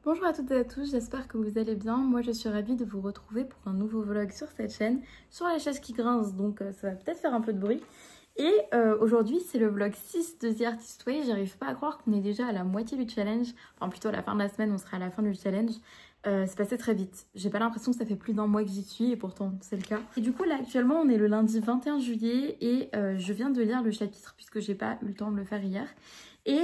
Bonjour à toutes et à tous, j'espère que vous allez bien. Moi je suis ravie de vous retrouver pour un nouveau vlog sur cette chaîne, sur les chaises qui grincent, donc ça va peut-être faire un peu de bruit. Et aujourd'hui c'est le vlog 6 de The Artist Way. J'arrive pas à croire qu'on est déjà à la moitié du challenge, enfin plutôt à la fin de la semaine, on sera à la fin du challenge. C'est passé très vite, j'ai pas l'impression que ça fait plus d'un mois que j'y suis et pourtant c'est le cas. Et du coup là actuellement on est le lundi 21 juillet et je viens de lire le chapitre puisque j'ai pas eu le temps de le faire hier. Et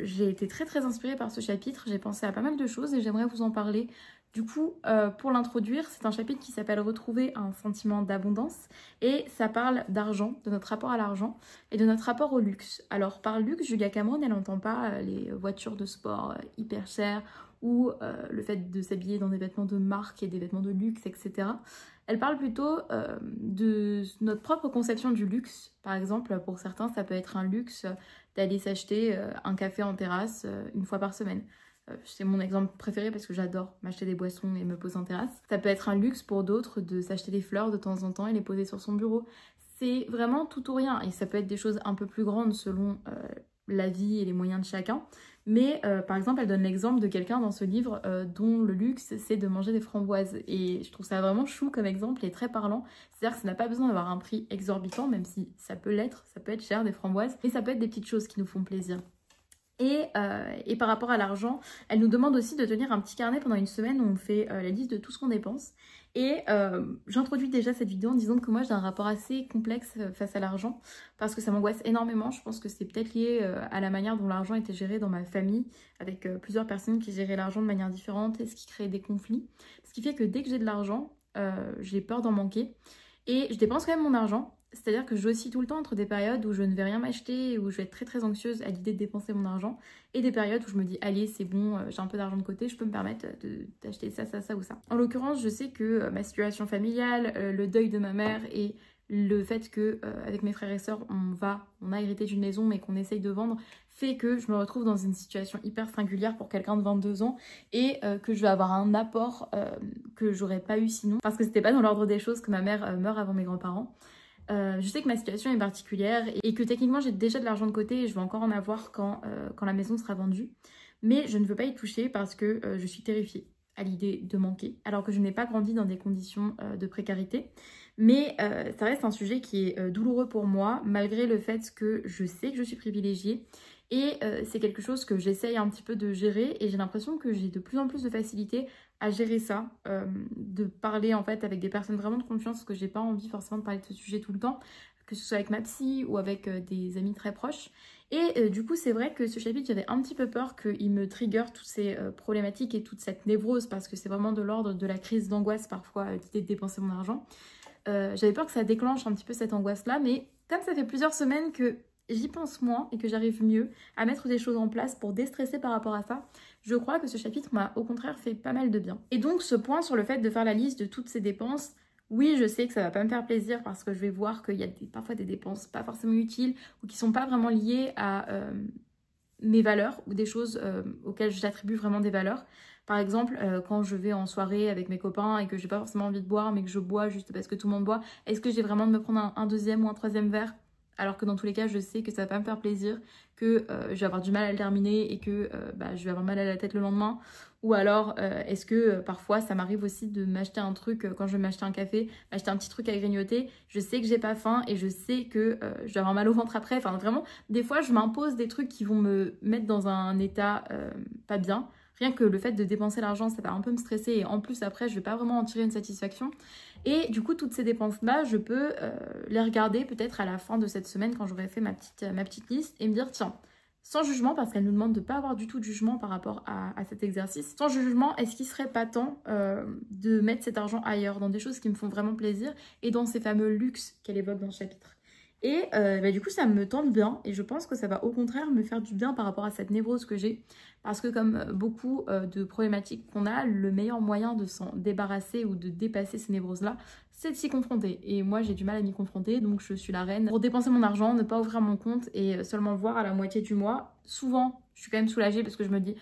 j'ai été très inspirée par ce chapitre, j'ai pensé à pas mal de choses et j'aimerais vous en parler. Du coup, pour l'introduire, c'est un chapitre qui s'appelle Retrouver un sentiment d'abondance et ça parle d'argent, de notre rapport à l'argent et de notre rapport au luxe. Alors par luxe, Julia Cameron, elle n'entend pas les voitures de sport hyper chères ou le fait de s'habiller dans des vêtements de marque et des vêtements de luxe, etc. Elle parle plutôt de notre propre conception du luxe. Par exemple, pour certains, ça peut être un luxe d'aller s'acheter un café en terrasse une fois par semaine. C'est mon exemple préféré parce que j'adore m'acheter des boissons et me poser en terrasse. Ça peut être un luxe pour d'autres de s'acheter des fleurs de temps en temps et les poser sur son bureau. C'est vraiment tout ou rien et ça peut être des choses un peu plus grandes selon la vie et les moyens de chacun. Mais par exemple, elle donne l'exemple de quelqu'un dans ce livre dont le luxe, c'est de manger des framboises. Et je trouve ça vraiment chou comme exemple et très parlant. C'est-à-dire que ça n'a pas besoin d'avoir un prix exorbitant, même si ça peut l'être, ça peut être cher des framboises. Mais ça peut être des petites choses qui nous font plaisir. Et par rapport à l'argent, elle nous demande aussi de tenir un petit carnet pendant une semaine où on fait la liste de tout ce qu'on dépense. Et j'introduis déjà cette vidéo en disant que moi j'ai un rapport assez complexe face à l'argent parce que ça m'angoisse énormément. Je pense que c'est peut-être lié à la manière dont l'argent était géré dans ma famille avec plusieurs personnes qui géraient l'argent de manière différente et ce qui crée des conflits. Ce qui fait que dès que j'ai de l'argent, j'ai peur d'en manquer et je dépense quand même mon argent. C'est-à-dire que je oscille tout le temps entre des périodes où je ne vais rien m'acheter, où je vais être très anxieuse à l'idée de dépenser mon argent, et des périodes où je me dis allez c'est bon, j'ai un peu d'argent de côté, je peux me permettre d'acheter ça ou ça. En l'occurrence, je sais que ma situation familiale, le deuil de ma mère et le fait que avec mes frères et sœurs on a hérité d'une maison mais qu'on essaye de vendre fait que je me retrouve dans une situation hyper singulière pour quelqu'un de 22 ans et que je vais avoir un apport que j'aurais pas eu sinon parce que c'était pas dans l'ordre des choses que ma mère meure avant mes grands-parents. Je sais que ma situation est particulière et que techniquement j'ai déjà de l'argent de côté et je vais encore en avoir quand la maison sera vendue. Mais je ne veux pas y toucher parce que je suis terrifiée à l'idée de manquer, alors que je n'ai pas grandi dans des conditions de précarité. Mais ça reste un sujet qui est douloureux pour moi, malgré le fait que je sais que je suis privilégiée. Et c'est quelque chose que j'essaye un petit peu de gérer et j'ai l'impression que j'ai de plus en plus de facilité à gérer ça, de parler en fait avec des personnes vraiment de confiance parce que j'ai pas envie forcément de parler de ce sujet tout le temps, que ce soit avec ma psy ou avec des amis très proches. Et du coup c'est vrai que ce chapitre j'avais un petit peu peur qu'il me trigger toutes ces problématiques et toute cette névrose parce que c'est vraiment de l'ordre de la crise d'angoisse parfois l'idée de dépenser mon argent. J'avais peur que ça déclenche un petit peu cette angoisse là, mais comme ça fait plusieurs semaines que j'y pense moins et que j'arrive mieux à mettre des choses en place pour déstresser par rapport à ça, je crois que ce chapitre m'a au contraire fait pas mal de bien. Et donc ce point sur le fait de faire la liste de toutes ces dépenses, oui je sais que ça va pas me faire plaisir parce que je vais voir qu'il y a parfois des dépenses pas forcément utiles ou qui sont pas vraiment liées à mes valeurs ou des choses auxquelles j'attribue vraiment des valeurs. Par exemple, quand je vais en soirée avec mes copains et que j'ai pas forcément envie de boire mais que je bois juste parce que tout le monde boit, est-ce que j'ai vraiment de me prendre un deuxième ou un troisième verre ? Alors que dans tous les cas, je sais que ça va pas me faire plaisir, que je vais avoir du mal à le terminer et que je vais avoir mal à la tête le lendemain. Ou alors, est-ce que parfois, ça m'arrive aussi de m'acheter un truc, quand je vais m'acheter un café, m'acheter un petit truc à grignoter, je sais que j'ai pas faim et je sais que je vais avoir mal au ventre après. Enfin, vraiment, des fois, je m'impose des trucs qui vont me mettre dans un état pas bien. Rien que le fait de dépenser l'argent, ça va un peu me stresser et en plus, après, je vais pas vraiment en tirer une satisfaction. Et du coup, toutes ces dépenses-là, je peux les regarder peut-être à la fin de cette semaine quand j'aurai fait ma petite liste et me dire, tiens, sans jugement, parce qu'elle nous demande de ne pas avoir du tout de jugement par rapport à cet exercice, sans jugement, est-ce qu'il serait pas temps de mettre cet argent ailleurs, dans des choses qui me font vraiment plaisir et dans ces fameux luxes qu'elle évoque dans le chapitre. Et du coup ça me tente bien et je pense que ça va au contraire me faire du bien par rapport à cette névrose que j'ai parce que comme beaucoup de problématiques qu'on a, le meilleur moyen de s'en débarrasser ou de dépasser ces névroses là c'est de s'y confronter et moi j'ai du mal à m'y confronter donc je suis la reine pour dépenser mon argent, ne pas ouvrir mon compte et seulement le voir à la moitié du mois. Souvent je suis quand même soulagée parce que je me dis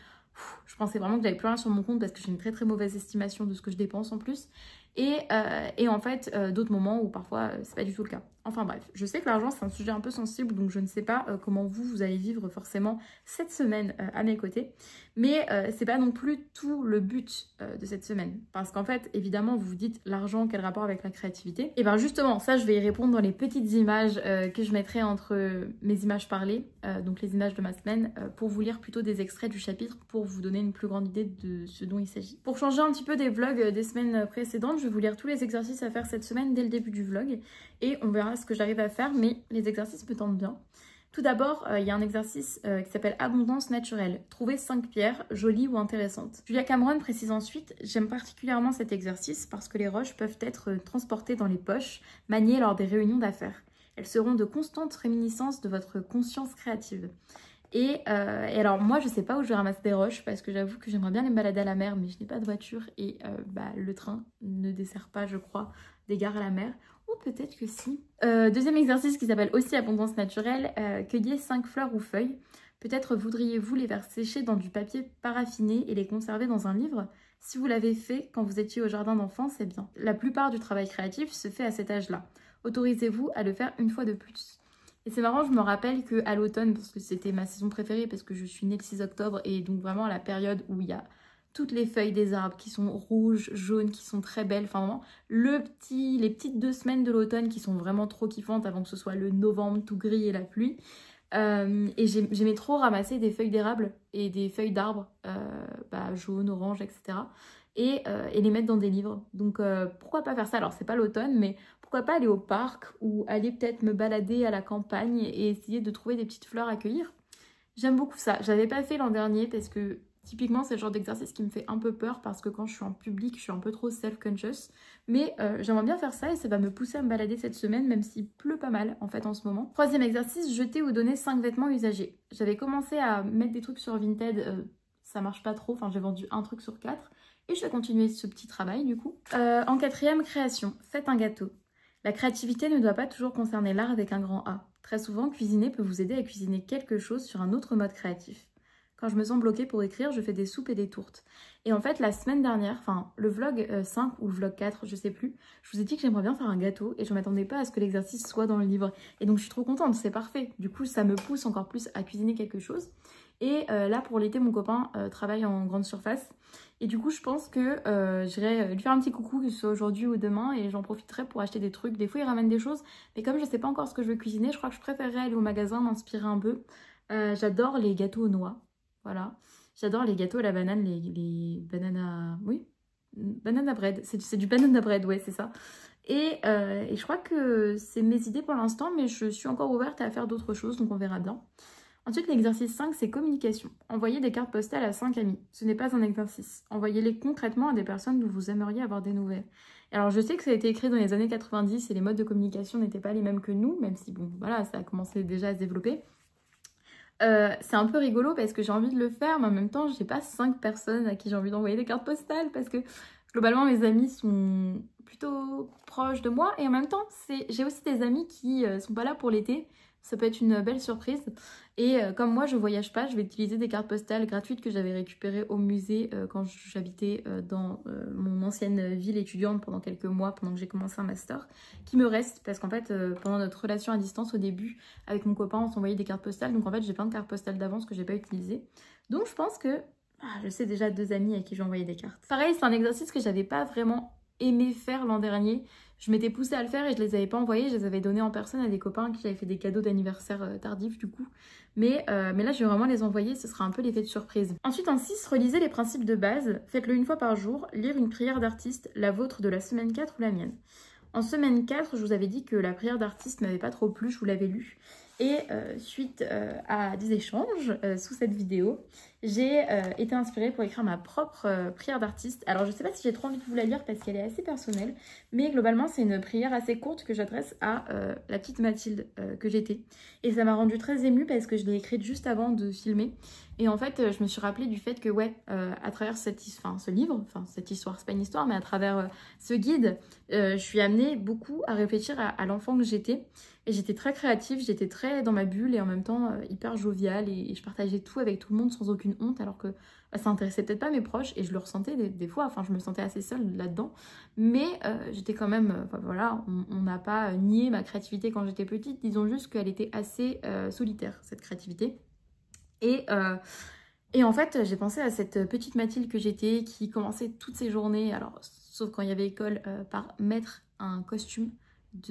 je pensais vraiment que j'avais plus rien sur mon compte parce que j'ai une très très mauvaise estimation de ce que je dépense en plus. Et en fait, d'autres moments où parfois c'est pas du tout le cas. Enfin bref, je sais que l'argent c'est un sujet un peu sensible, donc je ne sais pas comment vous allez vivre forcément cette semaine à mes côtés. Mais c'est pas non plus tout le but de cette semaine. Parce qu'en fait, évidemment, vous vous dites l'argent, quel rapport avec la créativité? Et bien justement, ça je vais y répondre dans les petites images que je mettrai entre mes images parlées, donc les images de ma semaine, pour vous lire plutôt des extraits du chapitre pour vous donner une plus grande idée de ce dont il s'agit. Pour changer un petit peu des vlogs des semaines précédentes, je vais vous lire tous les exercices à faire cette semaine dès le début du vlog et on verra ce que j'arrive à faire, mais les exercices me tentent bien. Tout d'abord, il y a un exercice qui s'appelle Abondance naturelle. Trouver 5 pierres jolies ou intéressantes. Julia Cameron précise ensuite, j'aime particulièrement cet exercice parce que les roches peuvent être transportées dans les poches, maniées lors des réunions d'affaires. Elles seront de constantes réminiscences de votre conscience créative. Et alors moi je sais pas où je vais ramasser des roches parce que j'avoue que j'aimerais bien aller me balader à la mer mais je n'ai pas de voiture et le train ne dessert pas je crois des gares à la mer. Ou peut-être que si. Deuxième exercice qui s'appelle aussi abondance naturelle, cueillez 5 fleurs ou feuilles. Peut-être voudriez-vous les faire sécher dans du papier paraffiné et les conserver dans un livre. Si vous l'avez fait quand vous étiez au jardin d'enfants, c'est bien. La plupart du travail créatif se fait à cet âge-là. Autorisez-vous à le faire une fois de plus. Et c'est marrant, je me rappelle qu'à l'automne, parce que c'était ma saison préférée, parce que je suis née le 6 octobre, et donc vraiment à la période où il y a toutes les feuilles des arbres qui sont rouges, jaunes, qui sont très belles. Enfin vraiment, les petites 2 semaines de l'automne qui sont vraiment trop kiffantes avant que ce soit le novembre tout gris et la pluie. Et j'aimais trop ramasser des feuilles d'érable et des feuilles d'arbres, jaunes, oranges, etc. Et les mettre dans des livres. Donc pourquoi pas faire ça? Alors c'est pas l'automne, mais pourquoi pas aller au parc ou aller peut-être me balader à la campagne et essayer de trouver des petites fleurs à cueillir. J'aime beaucoup ça. J'avais pas fait l'an dernier parce que typiquement c'est le genre d'exercice qui me fait un peu peur parce que quand je suis en public je suis un peu trop self-conscious. Mais j'aimerais bien faire ça et ça va me pousser à me balader cette semaine même s'il pleut pas mal en fait en ce moment. Troisième exercice, jeter ou donner 5 vêtements usagés. J'avais commencé à mettre des trucs sur Vinted, ça marche pas trop, enfin j'ai vendu un truc sur 4 et je vais continuer ce petit travail du coup. En quatrième, création, faites un gâteau. La créativité ne doit pas toujours concerner l'art avec un grand A. Très souvent, cuisiner peut vous aider à cuisiner quelque chose sur un autre mode créatif. Quand je me sens bloquée pour écrire, je fais des soupes et des tourtes. Et en fait, la semaine dernière, enfin le vlog 5 ou le vlog 4, je sais plus, je vous ai dit que j'aimerais bien faire un gâteau et je ne m'attendais pas à ce que l'exercice soit dans le livre. Et donc je suis trop contente, c'est parfait. Du coup, ça me pousse encore plus à cuisiner quelque chose. Et là, pour l'été, mon copain travaille en grande surface. Et du coup, je pense que j'irai lui faire un petit coucou, que ce soit aujourd'hui ou demain, et j'en profiterai pour acheter des trucs. Des fois, il ramène des choses, mais comme je sais pas encore ce que je veux cuisiner, je crois que je préférerais aller au magasin, m'inspirer un peu. J'adore les gâteaux aux noix, voilà. J'adore les gâteaux à la banane, les banana... Oui, banana bread. C'est du banana bread, ouais, c'est ça. Et je crois que c'est mes idées pour l'instant, mais je suis encore ouverte à faire d'autres choses, donc on verra bien. Ensuite, l'exercice 5, c'est communication. Envoyez des cartes postales à 5 amis. Ce n'est pas un exercice. Envoyez-les concrètement à des personnes dont vous aimeriez avoir des nouvelles. Alors, je sais que ça a été écrit dans les années 90 et les modes de communication n'étaient pas les mêmes que nous, même si, bon, voilà, ça a commencé déjà à se développer. C'est un peu rigolo parce que j'ai envie de le faire, mais en même temps, j'ai pas 5 personnes à qui j'ai envie d'envoyer des cartes postales parce que, globalement, mes amis sont plutôt proches de moi et en même temps, j'ai aussi des amis qui sont pas là pour l'été. Ça peut être une belle surprise. Et comme moi, je voyage pas, je vais utiliser des cartes postales gratuites que j'avais récupérées au musée quand j'habitais dans mon ancienne ville étudiante pendant quelques mois, pendant que j'ai commencé un master, qui me restent parce qu'en fait, pendant notre relation à distance au début, avec mon copain, on s'envoyait des cartes postales. Donc en fait, j'ai plein de cartes postales d'avance que j'ai pas utilisées. Donc je pense que je sais déjà 2 amis à qui j'ai envoyé des cartes. Pareil, c'est un exercice que j'avais pas vraiment aimé faire l'an dernier. Je m'étais poussée à le faire et je les avais pas envoyés, je les avais donnés en personne à des copains qui avaient fait des cadeaux d'anniversaire tardifs du coup. Mais là je vais vraiment les envoyer, ce sera un peu l'effet de surprise. Ensuite en 6, relisez les principes de base, faites-le une fois par jour, lire une prière d'artiste, la vôtre de la semaine 4 ou la mienne. En semaine 4, je vous avais dit que la prière d'artiste m'avait pas trop plu, je vous l'avais lu. Et suite à des échanges sous cette vidéo, j'ai été inspirée pour écrire ma propre prière d'artiste. Alors je sais pas si j'ai trop envie de vous la lire parce qu'elle est assez personnelle, mais globalement c'est une prière assez courte que j'adresse à la petite Mathilde que j'étais. Et ça m'a rendue très émue parce que je l'ai écrite juste avant de filmer. Et en fait, je me suis rappelé du fait que, ouais, à travers ce livre, enfin cette histoire, c'est pas une histoire, mais à travers ce guide, je suis amenée beaucoup à réfléchir à l'enfant que j'étais. Et j'étais très créative, j'étais très dans ma bulle et en même temps hyper joviale et je partageais tout avec tout le monde sans aucune honte alors que bah, ça intéressait peut-être pas mes proches et je le ressentais des fois, enfin je me sentais assez seule là-dedans. Mais j'étais quand même, enfin, voilà, on n'a pas nié ma créativité quand j'étais petite, disons juste qu'elle était assez solitaire, cette créativité. Et, euh, et en fait, j'ai pensé à cette petite Mathilde que j'étais qui commençait toutes ses journées, alors sauf quand il y avait école, par mettre un costume,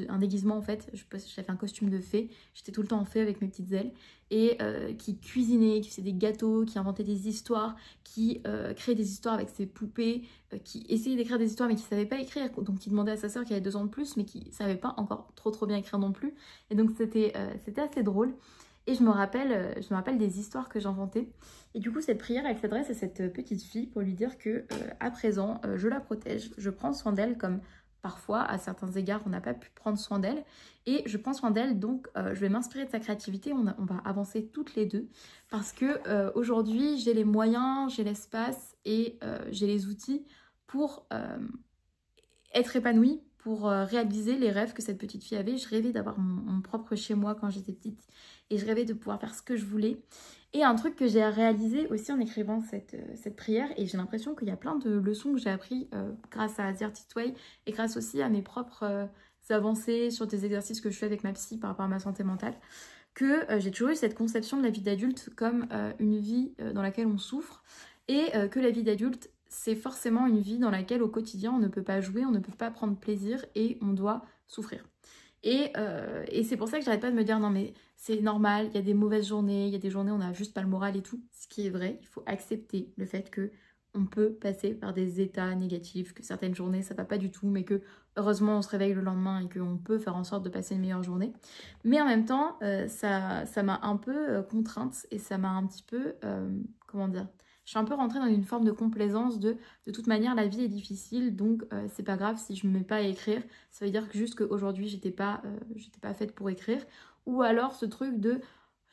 un déguisement en fait. J'avais un costume de fée, j'étais tout le temps en fée avec mes petites ailes, et qui cuisinait, qui faisait des gâteaux, qui inventait des histoires, qui créait des histoires avec ses poupées, qui essayait d'écrire des histoires mais qui savait pas écrire, donc qui demandait à sa sœur qui avait 2 ans de plus mais qui savait pas encore trop bien écrire non plus. Et donc c'était assez drôle. Et je me rappelle des histoires que j'inventais. Et du coup, cette prière, elle s'adresse à cette petite fille pour lui dire que à présent, je la protège, je prends soin d'elle comme parfois, à certains égards, on n'a pas pu prendre soin d'elle. Et je prends soin d'elle, donc je vais m'inspirer de sa créativité. On va avancer toutes les deux. Parce que aujourd'hui, j'ai les moyens, j'ai l'espace et j'ai les outils pour être épanouie, pour réaliser les rêves que cette petite fille avait. Je rêvais d'avoir mon propre chez moi quand j'étais petite et je rêvais de pouvoir faire ce que je voulais. Et un truc que j'ai réalisé aussi en écrivant cette prière, et j'ai l'impression qu'il y a plein de leçons que j'ai appris grâce à The Artist Way et grâce aussi à mes propres avancées sur des exercices que je fais avec ma psy par rapport à ma santé mentale, que j'ai toujours eu cette conception de la vie d'adulte comme une vie dans laquelle on souffre et que la vie d'adulte c'est forcément une vie dans laquelle au quotidien on ne peut pas jouer, on ne peut pas prendre plaisir et on doit souffrir. Et c'est pour ça que j'arrête pas de me dire non mais c'est normal, il y a des mauvaises journées, il y a des journées où on n'a juste pas le moral et tout. Ce qui est vrai, il faut accepter le fait que on peut passer par des états négatifs, que certaines journées ça va pas du tout, mais que heureusement on se réveille le lendemain et qu'on peut faire en sorte de passer une meilleure journée. Mais en même temps, ça m'a un peu contrainte et ça m'a un petit peu, comment dire, je suis un peu rentrée dans une forme de complaisance de toute manière la vie est difficile donc c'est pas grave si je me mets pas à écrire, ça veut dire que juste qu'aujourd'hui j'étais pas faite pour écrire. Ou alors ce truc de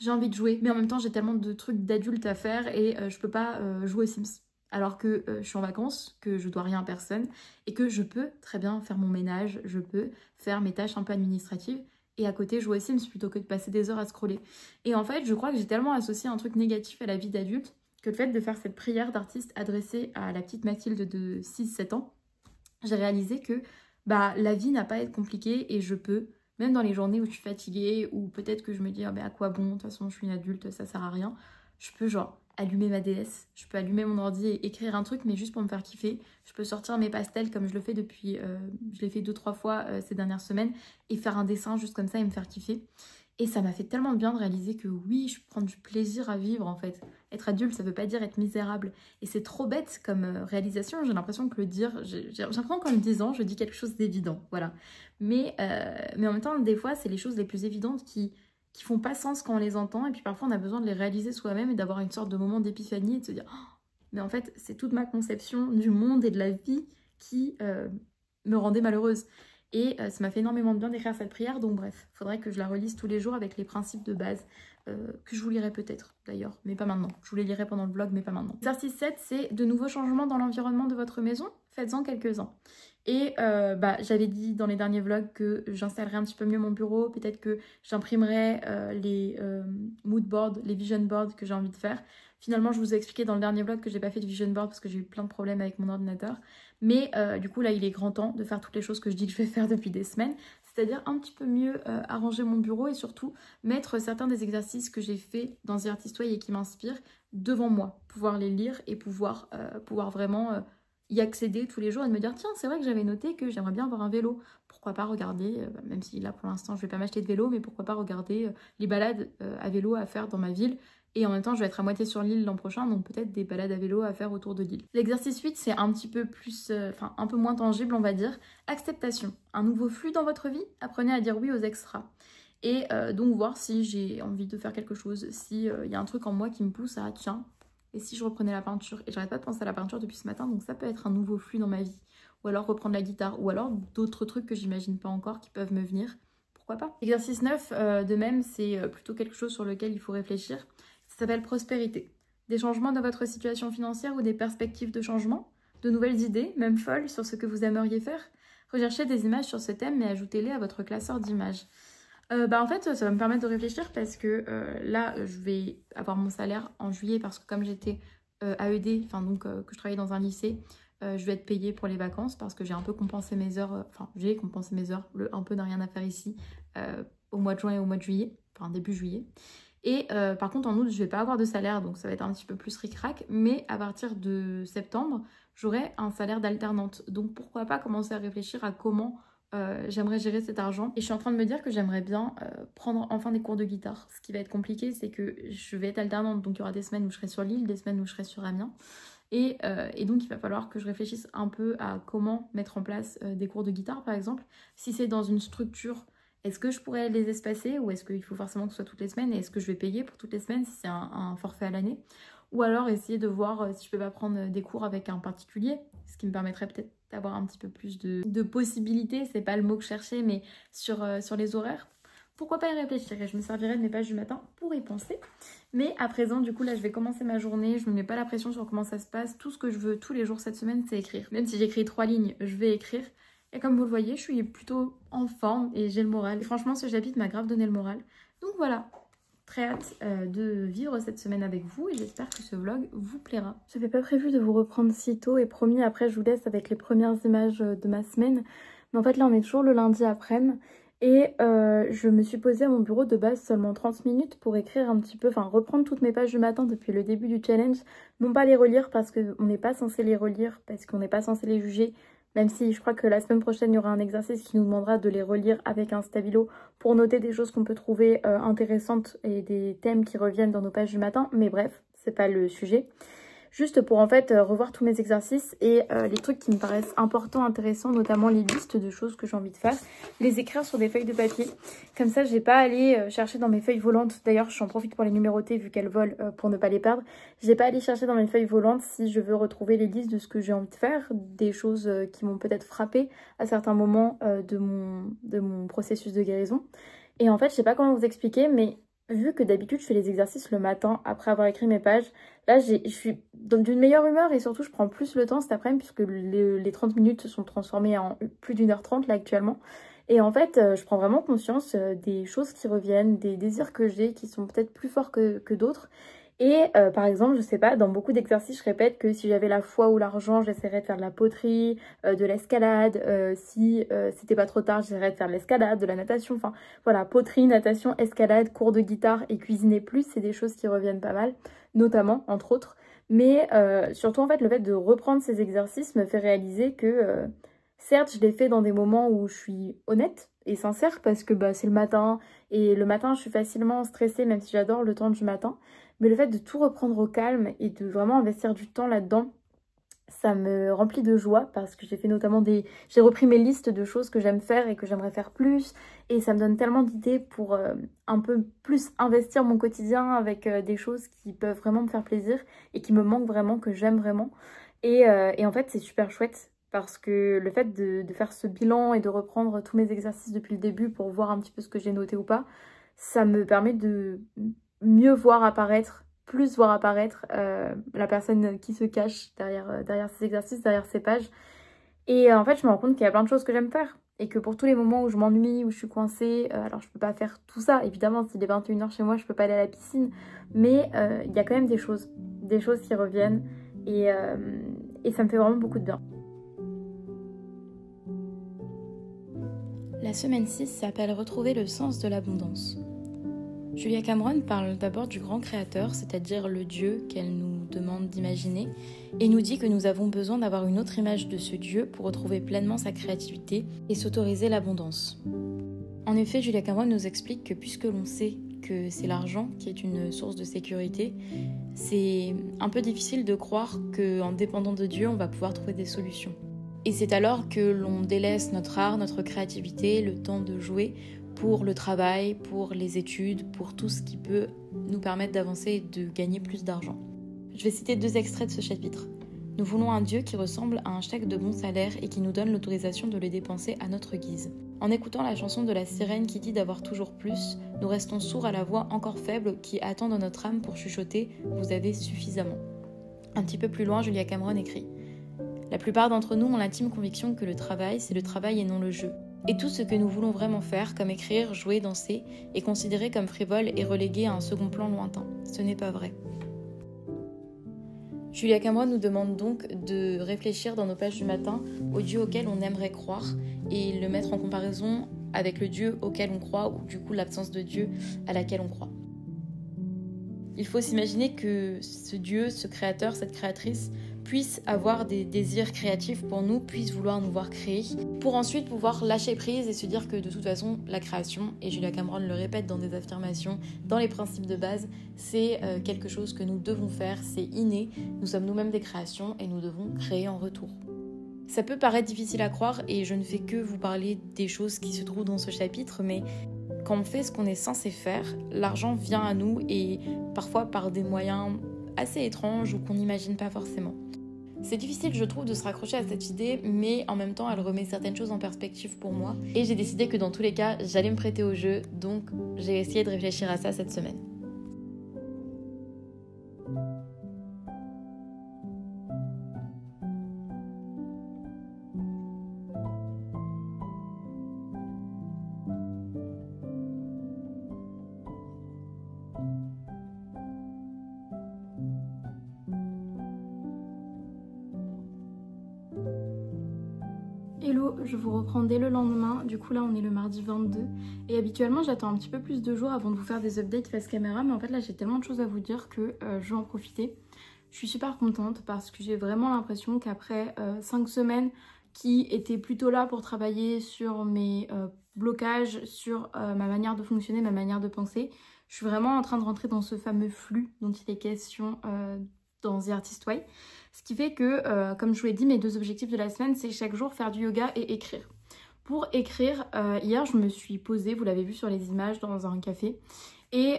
j'ai envie de jouer mais en même temps j'ai tellement de trucs d'adultes à faire et je peux pas jouer aux Sims alors que je suis en vacances, que je dois rien à personne et que je peux très bien faire mon ménage, je peux faire mes tâches un peu administratives et à côté jouer aux Sims plutôt que de passer des heures à scroller. Et en fait je crois que j'ai tellement associé un truc négatif à la vie d'adulte que le fait de faire cette prière d'artiste adressée à la petite Mathilde de 6-7 ans, j'ai réalisé que bah, la vie n'a pas à être compliquée et je peux, même dans les journées où je suis fatiguée ou peut-être que je me dis ah, bah, à quoi bon, de toute façon je suis une adulte, ça sert à rien, je peux genre allumer ma DS, je peux allumer mon ordi et écrire un truc mais juste pour me faire kiffer, je peux sortir mes pastels comme je le fais depuis, je l'ai fait 2-3 fois ces dernières semaines et faire un dessin juste comme ça et me faire kiffer. Et ça m'a fait tellement de bien de réaliser que oui, je prends du plaisir à vivre en fait. Être adulte, ça veut pas dire être misérable. Et c'est trop bête comme réalisation. J'ai l'impression que le dire, j'ai l'impression qu'en le disant, je dis quelque chose d'évident. Voilà. Mais en même temps, des fois, c'est les choses les plus évidentes qui font pas sens quand on les entend. Et puis parfois, on a besoin de les réaliser soi-même et d'avoir une sorte de moment d'épiphanie et de se dire oh, mais en fait, c'est toute ma conception du monde et de la vie qui me rendait malheureuse. Et ça m'a fait énormément de bien d'écrire cette prière, donc bref, il faudrait que je la relise tous les jours avec les principes de base, que je vous lirai peut-être d'ailleurs, mais pas maintenant. Je vous les lirai pendant le vlog, mais pas maintenant. Exercice 7, c'est de nouveaux changements dans l'environnement de votre maison, faites-en quelques-uns. Et j'avais dit dans les derniers vlogs que j'installerais un petit peu mieux mon bureau, peut-être que j'imprimerais les mood boards, les vision boards que j'ai envie de faire. Finalement, je vous ai expliqué dans le dernier vlog que j'ai pas fait de vision board parce que j'ai eu plein de problèmes avec mon ordinateur. Mais du coup, là, il est grand temps de faire toutes les choses que je dis que je vais faire depuis des semaines. C'est-à-dire un petit peu mieux arranger mon bureau et surtout mettre certains des exercices que j'ai fait dans The Artist Way et qui m'inspirent devant moi. Pouvoir les lire et pouvoir vraiment y accéder tous les jours et de me dire tiens, c'est vrai que j'avais noté que j'aimerais bien avoir un vélo. Pourquoi pas regarder, même si là pour l'instant je vais pas m'acheter de vélo, mais pourquoi pas regarder les balades à vélo à faire dans ma ville. Et en même temps, je vais être à moitié sur l'île l'an prochain, donc peut-être des balades à vélo à faire autour de l'île. L'exercice 8, c'est un petit peu plus, un peu moins tangible, on va dire. Acceptation. Un nouveau flux dans votre vie, apprenez à dire oui aux extras. Et donc voir si j'ai envie de faire quelque chose, si y a un truc en moi qui me pousse à tiens, et si je reprenais la peinture. Et j'arrête pas de penser à la peinture depuis ce matin, donc ça peut être un nouveau flux dans ma vie. Ou alors reprendre la guitare, ou alors d'autres trucs que j'imagine pas encore qui peuvent me venir. Pourquoi pas. Exercice 9, de même, c'est plutôt quelque chose sur lequel il faut réfléchir. Ça s'appelle prospérité. des changements dans votre situation financière ou des perspectives de changement, de nouvelles idées, même folles, sur ce que vous aimeriez faire. Recherchez des images sur ce thème et ajoutez-les à votre classeur d'images. En fait, ça va me permettre de réfléchir parce que là, je vais avoir mon salaire en juillet parce que comme j'étais AED, que je travaillais dans un lycée, je vais être payée pour les vacances parce que j'ai un peu compensé mes heures, j'ai compensé mes heures, un peu n'a rien à faire ici, au mois de juin et au mois de juillet, début juillet. Et par contre, en août, je vais pas avoir de salaire, donc ça va être un petit peu plus ric-rac. Mais à partir de septembre, j'aurai un salaire d'alternante. Donc pourquoi pas commencer à réfléchir à comment j'aimerais gérer cet argent. Et je suis en train de me dire que j'aimerais bien prendre enfin des cours de guitare. Ce qui va être compliqué, c'est que je vais être alternante, donc il y aura des semaines où je serai sur l'île, des semaines où je serai sur Amiens. Et donc il va falloir que je réfléchisse un peu à comment mettre en place des cours de guitare par exemple. Si c'est dans une structure, est-ce que je pourrais les espacer ou est-ce qu'il faut forcément que ce soit toutes les semaines et est-ce que je vais payer pour toutes les semaines si c'est un forfait à l'année? Ou alors essayer de voir si je peux pas prendre des cours avec un particulier, ce qui me permettrait peut-être d'avoir un petit peu plus de possibilités, c'est pas le mot que je cherchais, mais sur les horaires. Pourquoi pas y réfléchir et je me servirai de mes pages du matin pour y penser. Mais à présent, du coup, là, je vais commencer ma journée. Je me mets pas la pression sur comment ça se passe. Tout ce que je veux tous les jours cette semaine, c'est écrire. Même si j'écris 3 lignes, je vais écrire. Et comme vous le voyez, je suis plutôt en forme et j'ai le moral. Et franchement, ce chapitre m'a grave donné le moral. Donc voilà, très hâte de vivre cette semaine avec vous et j'espère que ce vlog vous plaira. Je n'avais pas prévu de vous reprendre si tôt et promis, après je vous laisse avec les premières images de ma semaine. Mais en fait, là, on est toujours le lundi après-midi. Et je me suis posée à mon bureau de base seulement 30 minutes pour écrire un petit peu, reprendre toutes mes pages du matin depuis le début du challenge. Non pas les relire parce qu'on n'est pas censé les relire, parce qu'on n'est pas censé les juger. Même si je crois que la semaine prochaine, il y aura un exercice qui nous demandera de les relire avec un stabilo pour noter des choses qu'on peut trouver intéressantes et des thèmes qui reviennent dans nos pages du matin. Mais bref, c'est pas le sujet. Juste pour en fait revoir tous mes exercices et les trucs qui me paraissent importants, intéressants, notamment les listes de choses que j'ai envie de faire, les écrire sur des feuilles de papier. Comme ça, j'ai pas à aller chercher dans mes feuilles volantes. D'ailleurs, j'en profite pour les numéroter vu qu'elles volent pour ne pas les perdre. J'ai pas à aller chercher dans mes feuilles volantes si je veux retrouver les listes de ce que j'ai envie de faire, des choses qui m'ont peut-être frappé à certains moments de mon processus de guérison. Et en fait, je sais pas comment vous expliquer, mais vu que d'habitude je fais les exercices le matin après avoir écrit mes pages, là je suis d'une meilleure humeur et surtout je prends plus le temps cet après-midi puisque les 30 minutes se sont transformées en plus d'1h30 là actuellement. Et en fait, je prends vraiment conscience des choses qui reviennent, des désirs que j'ai qui sont peut-être plus forts que d'autres. Et par exemple, je sais pas, dans beaucoup d'exercices, je répète que si j'avais la foi ou l'argent, j'essaierais de faire de la poterie, de l'escalade. Si c'était pas trop tard, j'essaierais de faire de l'escalade, de la natation. Enfin, voilà, poterie, natation, escalade, cours de guitare et cuisiner plus, c'est des choses qui reviennent pas mal, notamment, entre autres. Mais surtout, en fait, le fait de reprendre ces exercices me fait réaliser que, certes, je les fais dans des moments où je suis honnête et sincère parce que c'est le matin. Et le matin, je suis facilement stressée, même si j'adore le temps du matin. Mais le fait de tout reprendre au calme et de vraiment investir du temps là-dedans, ça me remplit de joie parce que j'ai fait notamment j'ai repris mes listes de choses que j'aime faire et que j'aimerais faire plus. Et ça me donne tellement d'idées pour un peu plus investir mon quotidien avec des choses qui peuvent vraiment me faire plaisir et qui me manquent vraiment, que j'aime vraiment. Et en fait, c'est super chouette parce que le fait de faire ce bilan et de reprendre tous mes exercices depuis le début pour voir un petit peu ce que j'ai noté ou pas, ça me permet de mieux voir apparaître, plus voir apparaître la personne qui se cache derrière ces exercices, derrière ces pages. Et en fait, je me rends compte qu'il y a plein de choses que j'aime faire. Et que pour tous les moments où je m'ennuie, où je suis coincée, alors je peux pas faire tout ça. Évidemment, s'il est 21h chez moi, je peux pas aller à la piscine. Mais il y a quand même des choses qui reviennent. Et ça me fait vraiment beaucoup de bien. La semaine 6 s'appelle Retrouver le sens de l'abondance. Julia Cameron parle d'abord du grand créateur, c'est-à-dire le Dieu qu'elle nous demande d'imaginer, et nous dit que nous avons besoin d'avoir une autre image de ce Dieu pour retrouver pleinement sa créativité et s'autoriser l'abondance. En effet, Julia Cameron nous explique que puisque l'on sait que c'est l'argent qui est une source de sécurité, c'est un peu difficile de croire qu'en dépendant de Dieu, on va pouvoir trouver des solutions. Et c'est alors que l'on délaisse notre art, notre créativité, le temps de jouer pour le travail, pour les études, pour tout ce qui peut nous permettre d'avancer et de gagner plus d'argent. Je vais citer 2 extraits de ce chapitre. Nous voulons un Dieu qui ressemble à un chèque de bon salaire et qui nous donne l'autorisation de le dépenser à notre guise. En écoutant la chanson de la sirène qui dit d'avoir toujours plus, nous restons sourds à la voix encore faible qui attend dans notre âme pour chuchoter « Vous avez suffisamment ». Un petit peu plus loin, Julia Cameron écrit « La plupart d'entre nous ont l'intime conviction que le travail, c'est le travail et non le jeu. Et tout ce que nous voulons vraiment faire, comme écrire, jouer, danser, est considéré comme frivole et relégué à un second plan lointain. Ce n'est pas vrai. » Julia Cameron nous demande donc de réfléchir dans nos pages du matin au Dieu auquel on aimerait croire et le mettre en comparaison avec le Dieu auquel on croit ou du coup l'absence de Dieu à laquelle on croit. Il faut s'imaginer que ce Dieu, ce créateur, cette créatrice puisse avoir des désirs créatifs pour nous, puisse vouloir nous voir créer, pour ensuite pouvoir lâcher prise et se dire que de toute façon, la création, et Julia Cameron le répète dans des affirmations, dans les principes de base, c'est quelque chose que nous devons faire, c'est inné, nous sommes nous-mêmes des créations et nous devons créer en retour. Ça peut paraître difficile à croire et je ne fais que vous parler des choses qui se trouvent dans ce chapitre, mais quand on fait ce qu'on est censé faire, l'argent vient à nous et parfois par des moyens assez étranges ou qu'on n'imagine pas forcément. C'est difficile, je trouve, de se raccrocher à cette idée, mais en même temps, elle remet certaines choses en perspective pour moi. Et j'ai décidé que dans tous les cas, j'allais me prêter au jeu, donc j'ai essayé de réfléchir à ça cette semaine. Hello, je vous reprends dès le lendemain, du coup là on est le mardi 22 et habituellement j'attends un petit peu plus de jours avant de vous faire des updates face caméra, mais en fait là j'ai tellement de choses à vous dire que je vais en profiter. Je suis super contente parce que j'ai vraiment l'impression qu'après 5 semaines qui étaient plutôt là pour travailler sur mes blocages, sur ma manière de fonctionner, ma manière de penser, je suis vraiment en train de rentrer dans ce fameux flux dont il est question dans The Artist Way. Ce qui fait que, comme je vous l'ai dit, mes 2 objectifs de la semaine, c'est chaque jour faire du yoga et écrire. Pour écrire, hier, je me suis posée, vous l'avez vu sur les images, dans un café, et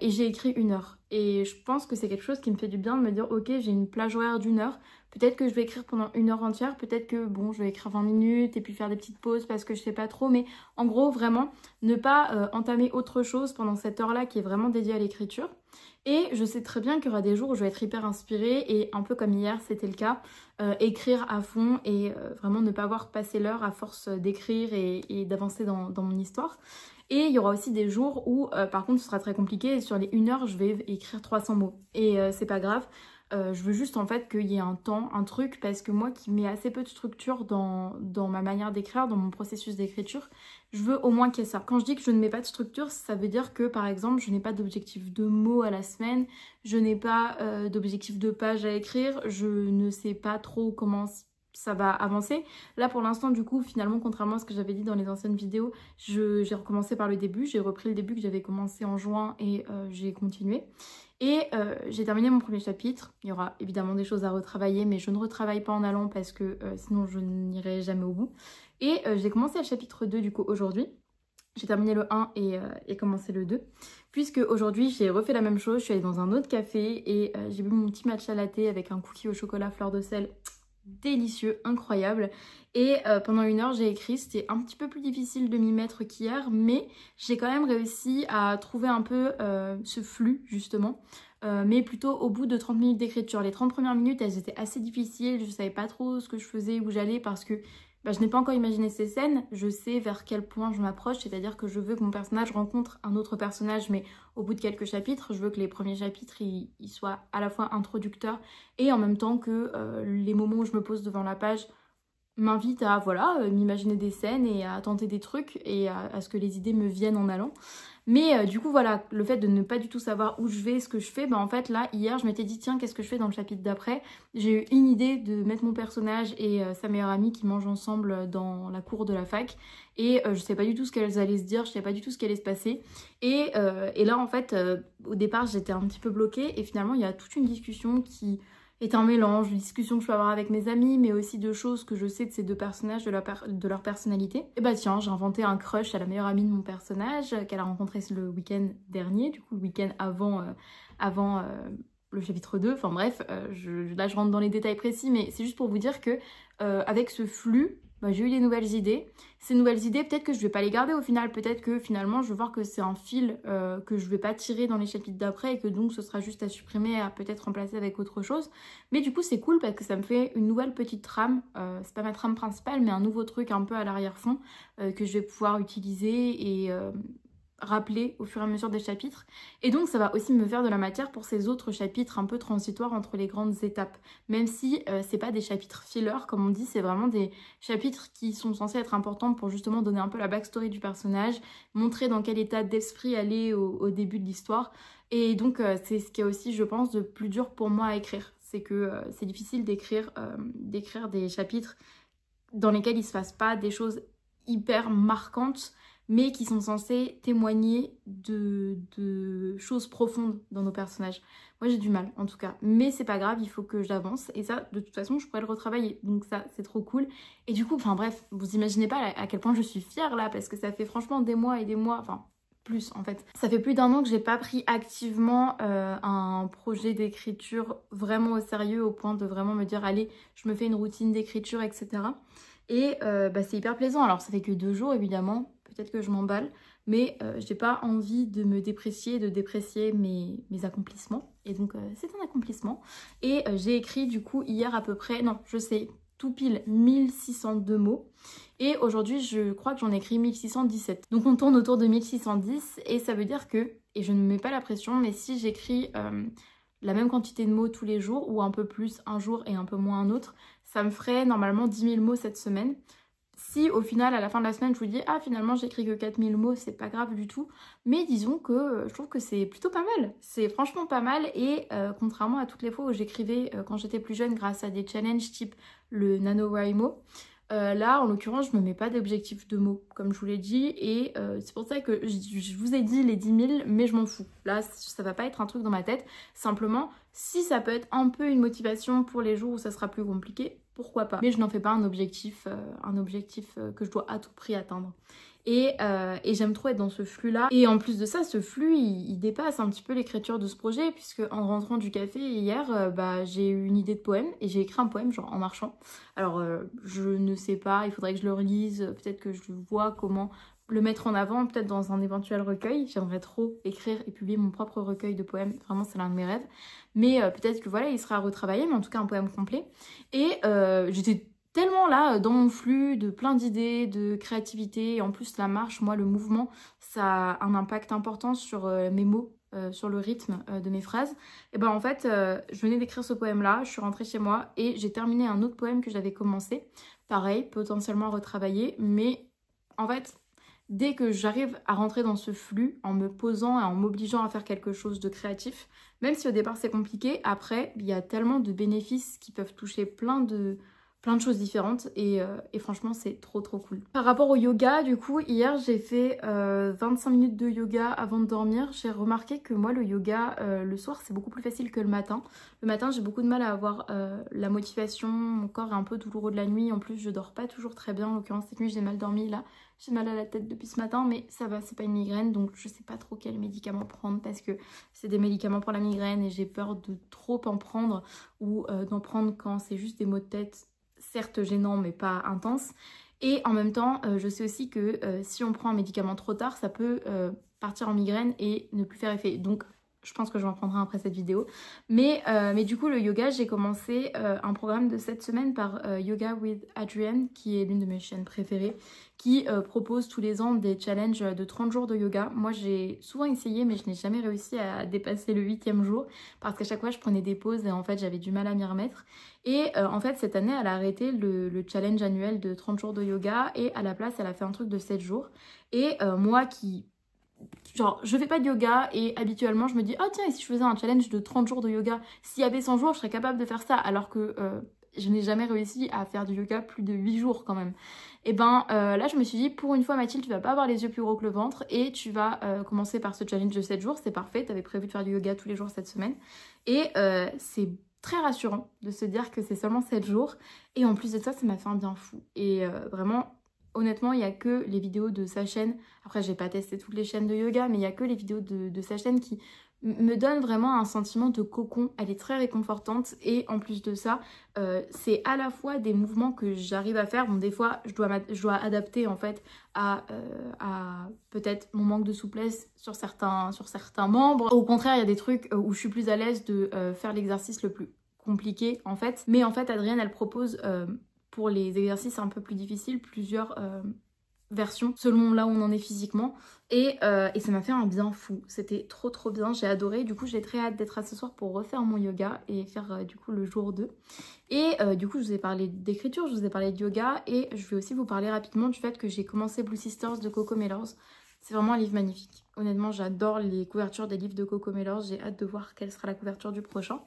j'ai écrit 1 heure. Et je pense que c'est quelque chose qui me fait du bien de me dire, ok, j'ai une plage horaire d'1 heure, peut-être que je vais écrire pendant 1 heure entière, peut-être que, bon, je vais écrire 20 minutes et puis faire des petites pauses parce que je sais pas trop, mais en gros, vraiment, ne pas entamer autre chose pendant cette heure-là qui est vraiment dédiée à l'écriture. Et je sais très bien qu'il y aura des jours où je vais être hyper inspirée et un peu comme hier c'était le cas, écrire à fond et vraiment ne pas voir passer l'heure à force d'écrire et d'avancer dans mon histoire. Et il y aura aussi des jours où par contre ce sera très compliqué et sur les 1 heure je vais écrire 300 mots et c'est pas grave. Je veux juste en fait qu'il y ait un temps, un truc, parce que moi qui mets assez peu de structure dans ma manière d'écrire, dans mon processus d'écriture, je veux au moins qu'il y ait ça. Quand je dis que je ne mets pas de structure, ça veut dire que par exemple je n'ai pas d'objectif de mots à la semaine, je n'ai pas d'objectif de page à écrire, je ne sais pas trop comment ça va avancer. Là pour l'instant du coup finalement contrairement à ce que j'avais dit dans les anciennes vidéos, j'ai recommencé par le début, j'ai repris le début que j'avais commencé en juin et j'ai continué. Et j'ai terminé mon premier chapitre, il y aura évidemment des choses à retravailler mais je ne retravaille pas en allant parce que sinon je n'irai jamais au bout. Et j'ai commencé le chapitre 2 du coup aujourd'hui. J'ai terminé le 1 et commencé le 2. Puisque aujourd'hui j'ai refait la même chose, je suis allée dans un autre café et j'ai bu mon petit matcha latte avec un cookie au chocolat fleur de sel. Délicieux, incroyable. Et pendant 1 heure j'ai écrit, c'était un petit peu plus difficile de m'y mettre qu'hier, mais j'ai quand même réussi à trouver un peu ce flux justement, mais plutôt au bout de 30 minutes d'écriture. Les 30 premières minutes elles étaient assez difficiles, je savais pas trop ce que je faisais, où j'allais parce que je n'ai pas encore imaginé ces scènes, je sais vers quel point je m'approche, c'est-à-dire que je veux que mon personnage rencontre un autre personnage, mais au bout de quelques chapitres, je veux que les premiers chapitres ils soient à la fois introducteurs et en même temps que les moments où je me pose devant la page m'invitent à m'imaginer des scènes et à tenter des trucs et à ce que les idées me viennent en allant. Mais du coup voilà, le fait de ne pas du tout savoir où je vais, ce que je fais, en fait là hier je m'étais dit tiens qu'est-ce que je fais dans le chapitre d'après. J'ai eu une idée de mettre mon personnage et sa meilleure amie qui mangent ensemble dans la cour de la fac et je sais pas du tout ce qu'elles allaient se dire, je sais pas du tout ce qui allait se passer et là en fait au départ j'étais un petit peu bloquée et finalement il y a toute une discussion qui est un mélange de discussions que je peux avoir avec mes amis, mais aussi de choses que je sais de ces 2 personnages, de leur personnalité. Et bah tiens, j'ai inventé un crush à la meilleure amie de mon personnage, qu'elle a rencontré le week-end dernier, du coup le week-end avant le chapitre 2, enfin bref, là je rentre dans les détails précis, mais c'est juste pour vous dire que avec ce flux, bah, j'ai eu des nouvelles idées. Ces nouvelles idées, peut-être que je vais pas les garder au final, peut-être que finalement je vais voir que c'est un fil que je vais pas tirer dans les chapitres d'après et que donc ce sera juste à supprimer, à peut-être remplacer avec autre chose. Mais du coup c'est cool parce que ça me fait une nouvelle petite trame, c'est pas ma trame principale mais un nouveau truc un peu à l'arrière-fond que je vais pouvoir utiliser et rappeler au fur et à mesure des chapitres. Et donc ça va aussi me faire de la matière pour ces autres chapitres un peu transitoires entre les grandes étapes. Même si c'est pas des chapitres fillers comme on dit, c'est vraiment des chapitres qui sont censés être importants pour justement donner un peu la backstory du personnage, montrer dans quel état d'esprit elle est au début de l'histoire. Et donc c'est ce qui est aussi, je pense, de plus dur pour moi à écrire. C'est que c'est difficile d'écrire des chapitres dans lesquels il se passe pas des choses hyper marquantes mais qui sont censés témoigner de choses profondes dans nos personnages. Moi j'ai du mal en tout cas, mais c'est pas grave, il faut que j'avance et ça de toute façon je pourrais le retravailler, donc ça c'est trop cool. Et du coup, enfin bref, vous imaginez pas à quel point je suis fière là, parce que ça fait franchement des mois et des mois, enfin plus en fait. Ça fait plus d'1 an que j'ai pas pris activement un projet d'écriture vraiment au sérieux au point de vraiment me dire allez, je me fais une routine d'écriture, etc. Et bah, c'est hyper plaisant. Alors ça fait que 2 jours évidemment, peut-être que je m'emballe, mais j'ai pas envie de me déprécier, de déprécier mes accomplissements. Et donc c'est un accomplissement. Et j'ai écrit du coup hier à peu près, non je sais, tout pile 1602 mots. Et aujourd'hui je crois que j'en ai écrit 1617. Donc on tourne autour de 1610 et ça veut dire que, et je ne me mets pas la pression, mais si j'écris la même quantité de mots tous les jours ou un peu plus un jour et un peu moins un autre, ça me ferait normalement 10 000 mots cette semaine. Si au final, à la fin de la semaine, je vous dis « Ah, finalement, j'écris que 4 000 mots », c'est pas grave du tout. Mais disons que je trouve que c'est plutôt pas mal. C'est franchement pas mal et contrairement à toutes les fois où j'écrivais quand j'étais plus jeune grâce à des challenges type le NaNoWriMo, là, en l'occurrence, je me mets pas d'objectif de mots, comme je vous l'ai dit, et c'est pour ça que je vous ai dit les 10 000, mais je m'en fous. Là, ça va pas être un truc dans ma tête. Simplement, si ça peut être un peu une motivation pour les jours où ça sera plus compliqué, pourquoi pas. Mais je n'en fais pas un objectif que je dois à tout prix atteindre. Et j'aime trop être dans ce flux-là. Et en plus de ça, ce flux, il dépasse un petit peu l'écriture de ce projet, puisque en rentrant du café hier, j'ai eu une idée de poème, et j'ai écrit un poème, genre en marchant. Alors, je ne sais pas, il faudrait que je le relise, peut-être que je vois comment le mettre en avant, peut-être dans un éventuel recueil. J'aimerais trop écrire et publier mon propre recueil de poèmes, vraiment c'est l'un de mes rêves. Mais peut-être que voilà, il sera retravaillé, mais en tout cas un poème complet. Et j'étais tellement là dans mon flux de plein d'idées, de créativité, et en plus la marche, moi le mouvement, ça a un impact important sur mes mots, sur le rythme de mes phrases. Et ben en fait, je venais d'écrire ce poème-là, je suis rentrée chez moi et j'ai terminé un autre poème que j'avais commencé. Pareil, potentiellement retravaillé, mais en fait, dès que j'arrive à rentrer dans ce flux, en me posant et en m'obligeant à faire quelque chose de créatif, même si au départ c'est compliqué, après il y a tellement de bénéfices qui peuvent toucher plein de choses différentes et franchement c'est trop cool. Par rapport au yoga, du coup hier j'ai fait 25 minutes de yoga avant de dormir. J'ai remarqué que moi le yoga le soir c'est beaucoup plus facile que le matin. Le matin j'ai beaucoup de mal à avoir la motivation, mon corps est un peu douloureux de la nuit, en plus je dors pas toujours très bien, en l'occurrence cette nuit j'ai mal dormi là. J'ai mal à la tête depuis ce matin, mais ça va, c'est pas une migraine, donc je sais pas trop quel médicament prendre parce que c'est des médicaments pour la migraine et j'ai peur de trop en prendre ou d'en prendre quand c'est juste des maux de tête, certes gênants mais pas intenses. Et en même temps, je sais aussi que si on prend un médicament trop tard, ça peut partir en migraine et ne plus faire effet. Donc je pense que je vais en prendre un après cette vidéo. Mais du coup, le yoga, j'ai commencé un programme de 7 semaines par Yoga with Adrienne, qui est l'une de mes chaînes préférées, qui propose tous les ans des challenges de 30 jours de yoga. Moi, j'ai souvent essayé, mais je n'ai jamais réussi à dépasser le 8e jour, parce qu'à chaque fois, je prenais des pauses et en fait, j'avais du mal à m'y remettre. Et en fait, cette année, elle a arrêté le challenge annuel de 30 jours de yoga, et à la place, elle a fait un truc de 7 jours. Et moi qui... Genre, je fais pas de yoga et habituellement je me dis « Ah tiens, et si je faisais un challenge de 30 jours de yoga, s'il y avait 100 jours, je serais capable de faire ça. » Alors que je n'ai jamais réussi à faire du yoga plus de 8 jours quand même. Et ben là, je me suis dit « Pour une fois, Mathilde, tu vas pas avoir les yeux plus gros que le ventre et tu vas commencer par ce challenge de 7 jours. C'est parfait, t'avais prévu de faire du yoga tous les jours cette semaine. » Et c'est très rassurant de se dire que c'est seulement 7 jours. Et en plus de ça, ça m'a fait un bien fou. Et vraiment... Honnêtement, il n'y a que les vidéos de sa chaîne. Après, j'ai pas testé toutes les chaînes de yoga, mais il n'y a que les vidéos de sa chaîne qui me donne vraiment un sentiment de cocon. Elle est très réconfortante et en plus de ça, c'est à la fois des mouvements que j'arrive à faire. Bon, des fois, je dois adapter en fait à peut-être mon manque de souplesse sur certains membres. Au contraire, il y a des trucs où je suis plus à l'aise de faire l'exercice le plus compliqué en fait. Mais en fait, Adrienne, elle propose pour les exercices un peu plus difficiles plusieurs version selon là où on en est physiquement et ça m'a fait un bien fou, c'était trop bien, j'ai adoré. Du coup j'ai très hâte d'être à ce soir pour refaire mon yoga et faire du coup le jour 2 et du coup je vous ai parlé d'écriture, je vous ai parlé de yoga et je vais aussi vous parler rapidement du fait que j'ai commencé Blue Sisters de Coco Mellors. C'est vraiment un livre magnifique, honnêtement j'adore les couvertures des livres de Coco Mellors, j'ai hâte de voir quelle sera la couverture du prochain.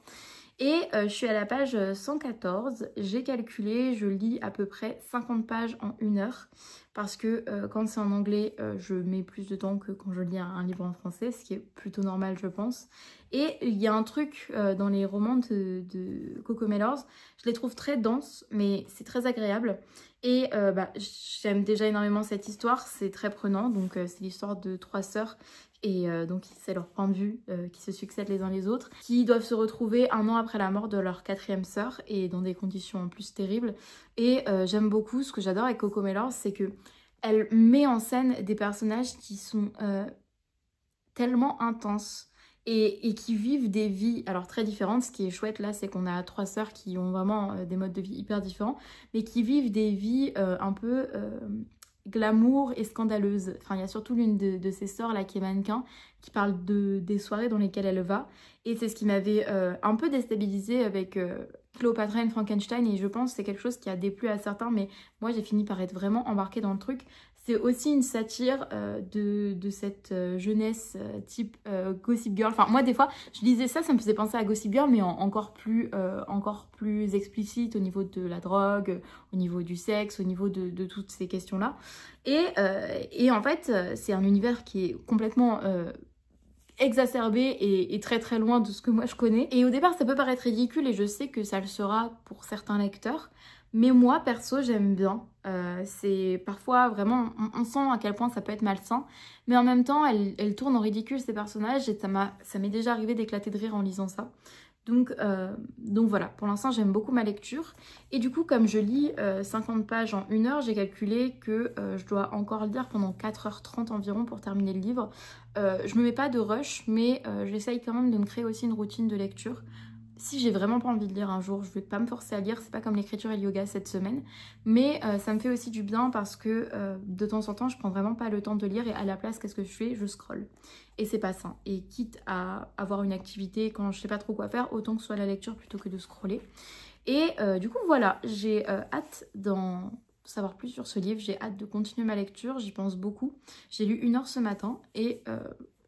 Et je suis à la page 114, j'ai calculé, je lis à peu près 50 pages en 1 heure parce que quand c'est en anglais, je mets plus de temps que quand je lis un livre en français, ce qui est plutôt normal je pense. Et il y a un truc dans les romans de Coco Mellors, je les trouve très denses mais c'est très agréable. Et j'aime déjà énormément cette histoire, c'est très prenant, donc c'est l'histoire de 3 sœurs. Et donc c'est leur point de vue qui se succèdent les uns les autres, qui doivent se retrouver 1 an après la mort de leur 4e sœur et dans des conditions en plus terribles. Et j'aime beaucoup, ce que j'adore avec Coco Mellors, c'est que elle met en scène des personnages qui sont tellement intenses et qui vivent des vies alors très différentes. Ce qui est chouette là, c'est qu'on a 3 sœurs qui ont vraiment des modes de vie hyper différents, mais qui vivent des vies un peu glamour et scandaleuse. Enfin, il y a surtout l'une de ses sœurs là qui est mannequin, qui parle des soirées dans lesquelles elle va. Et c'est ce qui m'avait un peu déstabilisée avec Cléopâtra et Frankenstein. Et je pense que c'est quelque chose qui a déplu à certains, mais moi j'ai fini par être vraiment embarquée dans le truc. C'est aussi une satire de cette jeunesse type Gossip Girl. Enfin, moi, des fois, je lisais ça, ça me faisait penser à Gossip Girl, mais encore plus explicite au niveau de la drogue, au niveau du sexe, au niveau de toutes ces questions-là. Et en fait, c'est un univers qui est complètement exacerbé et très loin de ce que moi je connais. Et au départ, ça peut paraître ridicule et je sais que ça le sera pour certains lecteurs. Mais moi, perso, j'aime bien. C'est parfois vraiment, on sent à quel point ça peut être malsain. Mais en même temps, elle tourne en ridicule ces personnages et ça m'est déjà arrivé d'éclater de rire en lisant ça. Donc voilà, pour l'instant j'aime beaucoup ma lecture. Et du coup, comme je lis 50 pages en 1 heure, j'ai calculé que je dois encore lire pendant 4h30 environ pour terminer le livre. Je me mets pas de rush, mais j'essaye quand même de me créer aussi une routine de lecture. Si j'ai vraiment pas envie de lire un jour, je vais pas me forcer à lire, c'est pas comme l'écriture et le yoga cette semaine. Mais ça me fait aussi du bien parce que de temps en temps, je prends vraiment pas le temps de lire et à la place, qu'est-ce que je fais? Je scrolle. Et c'est pas sain. Et quitte à avoir une activité quand je sais pas trop quoi faire, autant que ce soit la lecture plutôt que de scroller. Et du coup, voilà, j'ai hâte d'en savoir plus sur ce livre. J'ai hâte de continuer ma lecture, j'y pense beaucoup. J'ai lu 1 heure ce matin et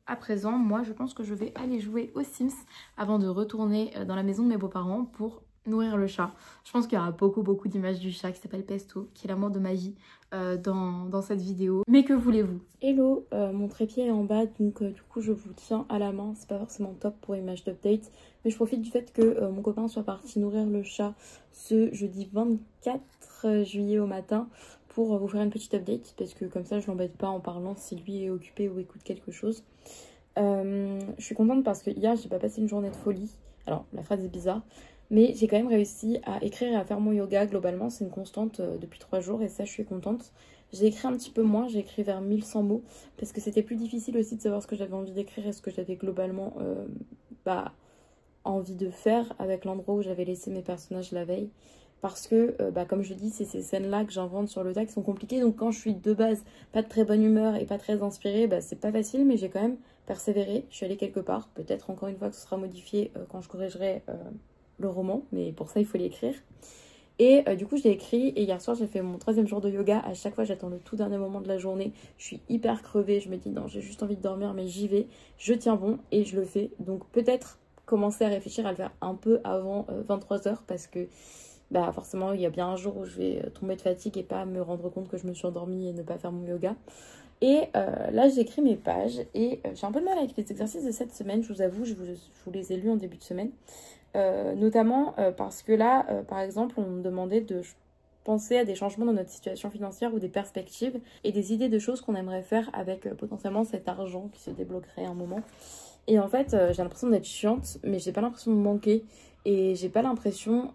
à présent, moi, je pense que je vais aller jouer aux Sims avant de retourner dans la maison de mes beaux-parents pour nourrir le chat. Je pense qu'il y aura beaucoup d'images du chat qui s'appelle Pesto, qui est l'amour de ma vie dans cette vidéo. Mais que voulez-vous? Hello, mon trépied est en bas, donc du coup je vous tiens à la main. C'est pas forcément top pour image d'update, mais je profite du fait que mon copain soit parti nourrir le chat ce jeudi 24 juillet au matin pour vous faire une petite update, parce que comme ça je l'embête pas en parlant si lui est occupé ou écoute quelque chose. Je suis contente parce que hier j'ai pas passé une journée de folie. Alors la phrase est bizarre, mais j'ai quand même réussi à écrire et à faire mon yoga. Globalement c'est une constante depuis 3 jours et ça je suis contente. J'ai écrit un petit peu moins, j'ai écrit vers 1100 mots parce que c'était plus difficile aussi de savoir ce que j'avais envie d'écrire et ce que j'avais globalement envie de faire avec l'endroit où j'avais laissé mes personnages la veille. Parce que, comme je dis, c'est ces scènes-là que j'invente sur le tas qui sont compliquées. Donc quand je suis de base pas de très bonne humeur et pas très inspirée, c'est pas facile, mais j'ai quand même persévéré. Je suis allée quelque part. Peut-être encore une fois que ce sera modifié quand je corrigerai le roman, mais pour ça il faut l'écrire. Et du coup je l'ai écrit et hier soir j'ai fait mon 3e jour de yoga. À chaque fois j'attends le tout dernier moment de la journée. Je suis hyper crevée, je me dis non j'ai juste envie de dormir mais j'y vais. Je tiens bon et je le fais. Donc peut-être commencer à réfléchir à le faire un peu avant 23h parce que forcément il y a bien un jour où je vais tomber de fatigue et pas me rendre compte que je me suis endormie et ne pas faire mon yoga. Et là j'écris mes pages et j'ai un peu de mal avec les exercices de cette semaine, je vous avoue, je vous les ai lus en début de semaine. Notamment parce que là, par exemple, on me demandait de penser à des changements dans notre situation financière ou des perspectives et des idées de choses qu'on aimerait faire avec potentiellement cet argent qui se débloquerait à un moment. Et en fait, j'ai l'impression d'être chiante, mais j'ai pas l'impression de manquer. Et j'ai pas l'impression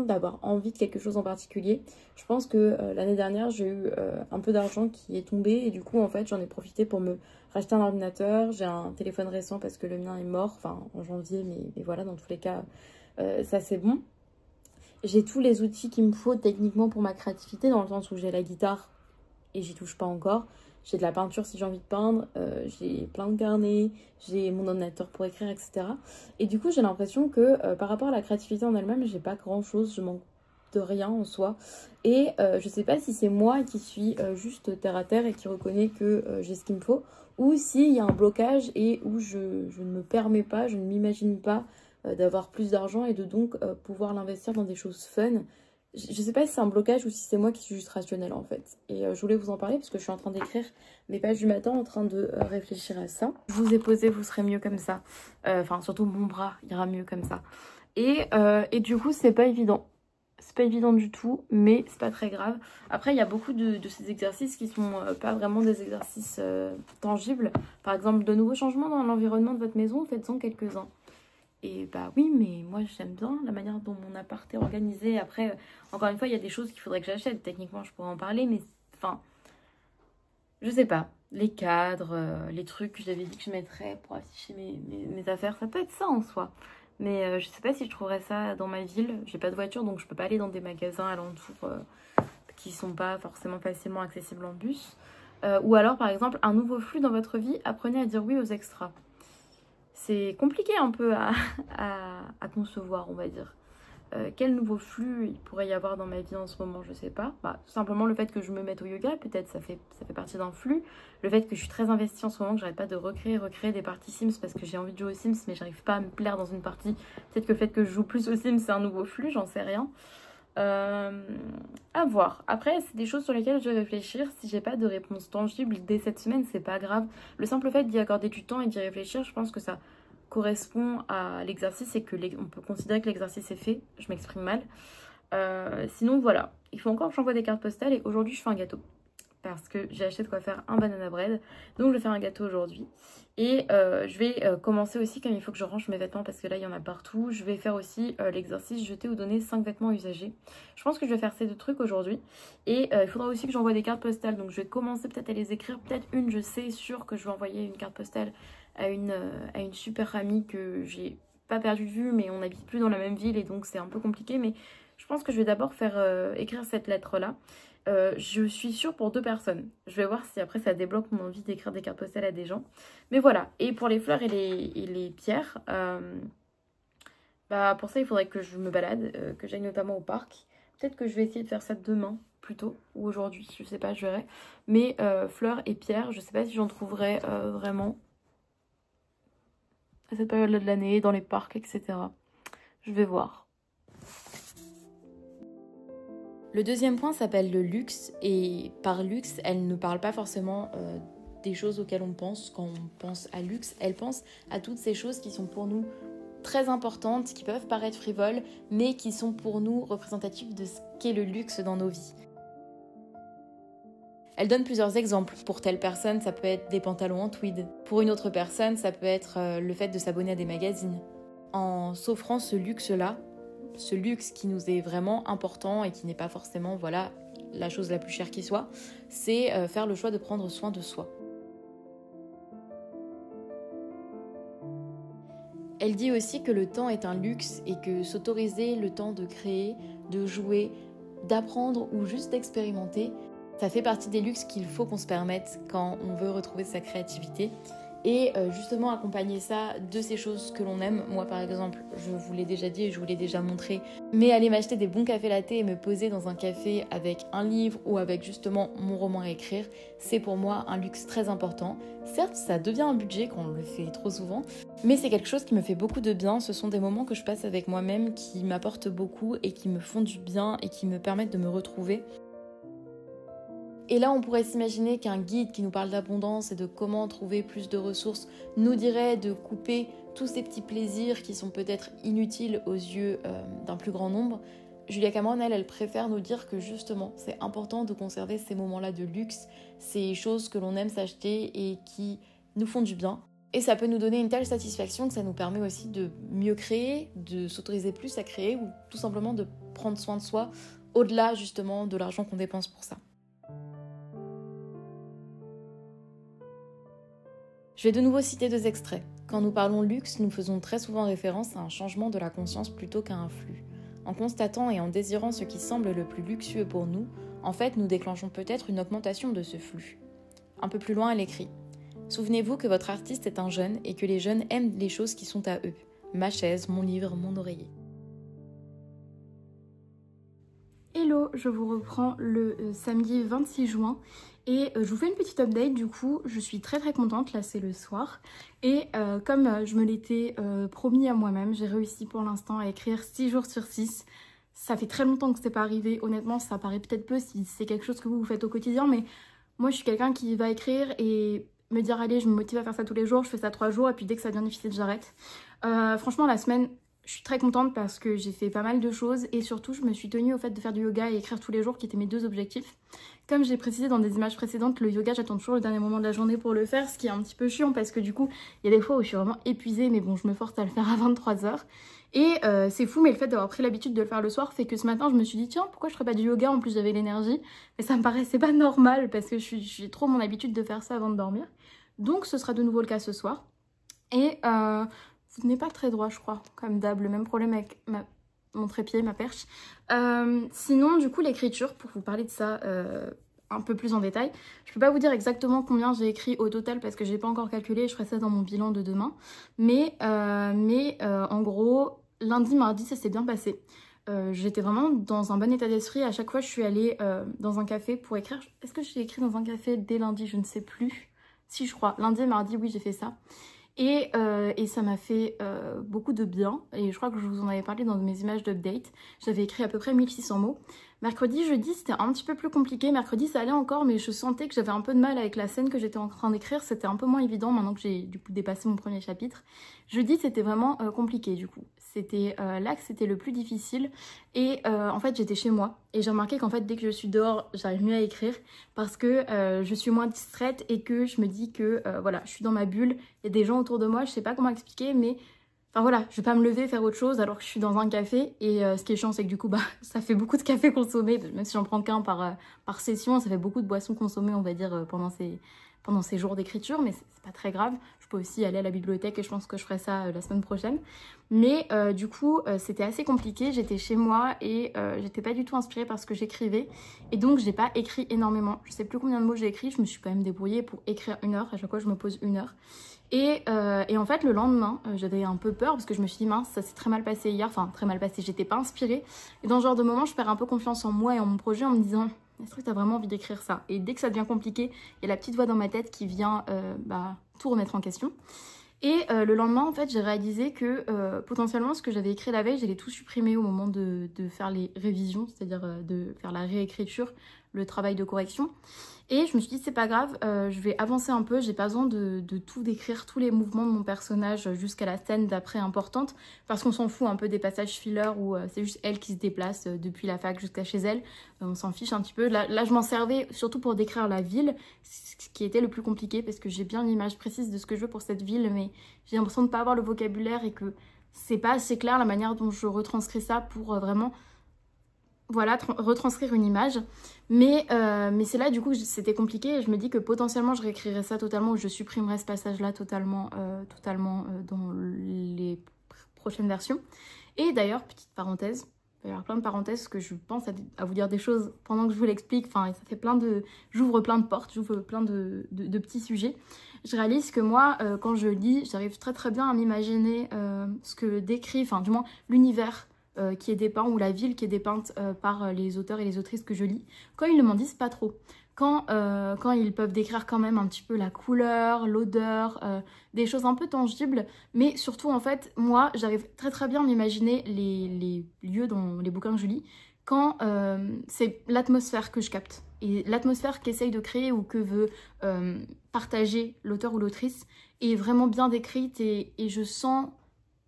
d'avoir envie de quelque chose en particulier. Je pense que l'année dernière, j'ai eu un peu d'argent qui est tombé. Et du coup, en fait, j'en ai profité pour me racheter un ordinateur. J'ai un téléphone récent parce que le mien est mort, enfin en janvier, mais voilà, dans tous les cas, ça c'est bon. J'ai tous les outils qu'il me faut techniquement pour ma créativité, dans le sens où j'ai la guitare et j'y touche pas encore. J'ai de la peinture si j'ai envie de peindre, j'ai plein de carnets, j'ai mon ordinateur pour écrire, etc. Et du coup, j'ai l'impression que par rapport à la créativité en elle-même, j'ai pas grand-chose, je manque de rien en soi. Et je sais pas si c'est moi qui suis juste terre à terre et qui reconnais que j'ai ce qu'il me faut, ou s'il y a un blocage et où je ne me permets pas, je ne m'imagine pas d'avoir plus d'argent et de donc pouvoir l'investir dans des choses fun. Je sais pas si c'est un blocage ou si c'est moi qui suis juste rationnelle en fait. Et je voulais vous en parler parce que je suis en train d'écrire mes pages du matin en train de réfléchir à ça. Je vous ai posé, vous serez mieux comme ça. Enfin, surtout mon bras ira mieux comme ça. Et du coup, c'est pas évident. C'est pas évident du tout, mais c'est pas très grave. Après, il y a beaucoup de ces exercices qui sont pas vraiment des exercices tangibles. Par exemple, de nouveaux changements dans l'environnement de votre maison, faites-en quelques-uns. Et bah oui, mais moi j'aime bien la manière dont mon appart est organisé. Après, encore une fois, il y a des choses qu'il faudrait que j'achète. Techniquement, je pourrais en parler, mais enfin, je sais pas. Les cadres, les trucs que j'avais dit que je mettrais pour afficher mes affaires, ça peut être ça en soi. Mais je sais pas si je trouverais ça dans ma ville. J'ai pas de voiture, donc je peux pas aller dans des magasins alentours qui sont pas forcément facilement accessibles en bus. Ou alors, par exemple, un nouveau flux dans votre vie, apprenez à dire oui aux extras. C'est compliqué un peu à concevoir, on va dire. Quel nouveau flux il pourrait y avoir dans ma vie en ce moment, je sais pas. Bah, tout simplement le fait que je me mette au yoga, peut-être ça fait partie d'un flux. Le fait que je suis très investie en ce moment, que j'arrête pas de recréer des parties Sims parce que j'ai envie de jouer aux Sims, mais j'arrive pas à me plaire dans une partie. Peut-être que le fait que je joue plus aux Sims, c'est un nouveau flux, j'en sais rien. À voir. Après, c'est des choses sur lesquelles je vais réfléchir. Si j'ai pas de réponse tangible dès cette semaine, c'est pas grave. Le simple fait d'y accorder du temps et d'y réfléchir, je pense que ça correspond à l'exercice et que on peut considérer que l'exercice est fait. Je m'exprime mal. Sinon, voilà. Il faut encore que j'envoie des cartes postales et aujourd'hui, je fais un gâteau. Parce que j'ai acheté de quoi faire un banana bread. Donc, je vais faire un gâteau aujourd'hui. Et je vais commencer aussi, comme il faut que je range mes vêtements parce que là, il y en a partout. Je vais faire aussi l'exercice jeter ou donner 5 vêtements usagés. Je pense que je vais faire ces deux trucs aujourd'hui. Et il faudra aussi que j'envoie des cartes postales. Donc, je vais commencer peut-être à les écrire. Peut-être une, je sais, sûr que je vais envoyer une carte postale à une super amie que j'ai pas perdu de vue, mais on n'habite plus dans la même ville et donc c'est un peu compliqué. Mais je pense que je vais d'abord faire écrire cette lettre-là. Je suis sûre pour 2 personnes. Je vais voir si après ça débloque mon envie d'écrire des cartes postales à des gens. Mais voilà. Et pour les fleurs et les pierres, bah pour ça il faudrait que je me balade, que j'aille notamment au parc. Peut-être que je vais essayer de faire ça demain plutôt ou aujourd'hui, je sais pas, je verrai. Mais fleurs et pierres, je sais pas si j'en trouverai vraiment à cette période-là de l'année, dans les parcs, etc. Je vais voir. Le deuxième point s'appelle le luxe, et par luxe, elle ne parle pas forcément des choses auxquelles on pense quand on pense à luxe. Elle pense à toutes ces choses qui sont pour nous très importantes, qui peuvent paraître frivoles, mais qui sont pour nous représentatives de ce qu'est le luxe dans nos vies. Elle donne plusieurs exemples. Pour telle personne, ça peut être des pantalons en tweed. Pour une autre personne, ça peut être le fait de s'abonner à des magazines. En s'offrant ce luxe-là, ce luxe qui nous est vraiment important et qui n'est pas forcément voilà, la chose la plus chère qui soit, c'est faire le choix de prendre soin de soi. Elle dit aussi que le temps est un luxe et que s'autoriser le temps de créer, de jouer, d'apprendre ou juste d'expérimenter, ça fait partie des luxes qu'il faut qu'on se permette quand on veut retrouver sa créativité. Et justement accompagner ça de ces choses que l'on aime. Moi par exemple, je vous l'ai déjà dit et je vous l'ai déjà montré, mais aller m'acheter des bons cafés latte et me poser dans un café avec un livre ou avec justement mon roman à écrire, c'est pour moi un luxe très important. Certes, ça devient un budget quand on le fait trop souvent, mais c'est quelque chose qui me fait beaucoup de bien. Ce sont des moments que je passe avec moi-même qui m'apportent beaucoup et qui me font du bien et qui me permettent de me retrouver. Et là, on pourrait s'imaginer qu'un guide qui nous parle d'abondance et de comment trouver plus de ressources nous dirait de couper tous ces petits plaisirs qui sont peut-être inutiles aux yeux d'un plus grand nombre. Julia Cameron, elle préfère nous dire que justement, c'est important de conserver ces moments-là de luxe, ces choses que l'on aime s'acheter et qui nous font du bien. Et ça peut nous donner une telle satisfaction que ça nous permet aussi de mieux créer, de s'autoriser plus à créer ou tout simplement de prendre soin de soi au-delà justement de l'argent qu'on dépense pour ça. Je vais de nouveau citer 2 extraits. Quand nous parlons luxe, nous faisons très souvent référence à un changement de la conscience plutôt qu'à un flux. En constatant et en désirant ce qui semble le plus luxueux pour nous, en fait, nous déclenchons peut-être une augmentation de ce flux. Un peu plus loin, elle écrit « Souvenez-vous que votre artiste est un jeune et que les jeunes aiment les choses qui sont à eux. Ma chaise, mon livre, mon oreiller. » Hello, je vous reprends le samedi 26 juin et je vous fais une petite update. Du coup, je suis très contente, là c'est le soir. Et comme je me l'étais promis à moi-même, j'ai réussi pour l'instant à écrire 6 jours sur 6. Ça fait très longtemps que c'est pas arrivé, honnêtement ça paraît peut-être peu si c'est quelque chose que vous faites au quotidien, mais moi je suis quelqu'un qui va écrire et me dire allez je me motive à faire ça tous les jours, je fais ça 3 jours et puis dès que ça devient difficile j'arrête. Franchement la semaine, je suis très contente parce que j'ai fait pas mal de choses et surtout je me suis tenue au fait de faire du yoga et écrire tous les jours qui étaient mes 2 objectifs. Comme j'ai précisé dans des images précédentes, le yoga j'attends toujours le dernier moment de la journée pour le faire, ce qui est un petit peu chiant parce que du coup il y a des fois où je suis vraiment épuisée mais bon je me force à le faire à 23 h. Et c'est fou mais le fait d'avoir pris l'habitude de le faire le soir fait que ce matin je me suis dit tiens pourquoi je ferais pas du yoga, en plus j'avais l'énergie. Mais ça me paraissait pas normal parce que j'ai trop mon habitude de faire ça avant de dormir. Donc ce sera de nouveau le cas ce soir. Et vous tenez pas très droit je crois, comme d'hab, le même problème avec mon trépied, ma perche. Sinon du coup l'écriture, pour vous parler de ça un peu plus en détail, je peux pas vous dire exactement combien j'ai écrit au total parce que j'ai pas encore calculé, je ferai ça dans mon bilan de demain. Mais en gros, lundi, mardi ça s'est bien passé. J'étais vraiment dans un bon état d'esprit. À chaque fois je suis allée dans un café pour écrire. Est-ce que j'ai écrit dans un café dès lundi? Je ne sais plus. Si je crois, lundi et mardi oui j'ai fait ça. Et ça m'a fait beaucoup de bien. Et je crois que je vous en avais parlé dans mes images d'update. J'avais écrit à peu près 1600 mots. Mercredi, jeudi, c'était un petit peu plus compliqué. Mercredi, ça allait encore, mais je sentais que j'avais un peu de mal avec la scène que j'étais en train d'écrire. C'était un peu moins évident maintenant que j'ai du coup dépassé mon premier chapitre. Jeudi, c'était vraiment compliqué du coup. C'était là que c'était le plus difficile. Et en fait, j'étais chez moi. Et j'ai remarqué qu'en fait, dès que je suis dehors, j'arrive mieux à écrire. Parce que je suis moins distraite et que je me dis que voilà, je suis dans ma bulle. Il y a des gens autour de moi, je sais pas comment expliquer, mais... Enfin voilà, je vais pas me lever, faire autre chose alors que je suis dans un café. Et ce qui est chiant, c'est que du coup, ça fait beaucoup de café consommé. Même si j'en prends qu'un par session, ça fait beaucoup de boissons consommées, on va dire, pendant ces jours d'écriture. Mais c'est pas très grave. Je peux aussi aller à la bibliothèque et je pense que je ferai ça la semaine prochaine. Mais du coup, c'était assez compliqué. J'étais chez moi et j'étais pas du tout inspirée par ce que j'écrivais. Et donc, j'ai pas écrit énormément. Je sais plus combien de mots j'ai écrit. Je me suis quand même débrouillée pour écrire 1 heure. À chaque fois, je me pose 1 heure. Et en fait le lendemain j'avais un peu peur parce que je me suis dit mince ça s'est très mal passé hier, enfin très mal passé, j'étais pas inspirée. Et dans ce genre de moment je perds un peu confiance en moi et en mon projet en me disant est-ce que t'as vraiment envie d'écrire ça? Et dès que ça devient compliqué, il y a la petite voix dans ma tête qui vient tout remettre en question. Et le lendemain en fait j'ai réalisé que potentiellement ce que j'avais écrit la veille j'allais tout supprimer au moment de faire les révisions, c'est-à-dire de faire la réécriture, le travail de correction. Et je me suis dit c'est pas grave, je vais avancer un peu, j'ai pas besoin de tout décrire, tous les mouvements de mon personnage jusqu'à la scène d'après importante, parce qu'on s'en fout un peu des passages filler où c'est juste elle qui se déplace depuis la fac jusqu'à chez elle, on s'en fiche un petit peu. Là je m'en servais surtout pour décrire la ville, ce qui était le plus compliqué parce que j'ai bien l'image précise de ce que je veux pour cette ville, mais j'ai l'impression de pas avoir le vocabulaire et que c'est pas assez clair la manière dont je retranscris ça pour vraiment... Voilà, retranscrire une image. Mais c'est là du coup c'était compliqué et je me dis que potentiellement je réécrirais ça totalement ou je supprimerais ce passage-là totalement dans les prochaines versions. Et d'ailleurs, petite parenthèse, il va y avoir plein de parenthèses que je pense à vous dire des choses pendant que je vous l'explique. Enfin, ça fait plein de... J'ouvre plein de portes, j'ouvre plein de petits sujets. Je réalise que moi, quand je lis, j'arrive très bien à m'imaginer ce que décrit, enfin du moins l'univers qui est dépeint ou la ville qui est dépeinte par les auteurs et les autrices que je lis, quand ils ne m'en disent pas trop. Quand ils peuvent décrire quand même un petit peu la couleur, l'odeur, des choses un peu tangibles, mais surtout en fait, moi j'arrive très bien à m'imaginer les lieux dans les bouquins que je lis, quand c'est l'atmosphère que je capte. Et l'atmosphère qu'essaye de créer ou que veut partager l'auteur ou l'autrice est vraiment bien décrite et je sens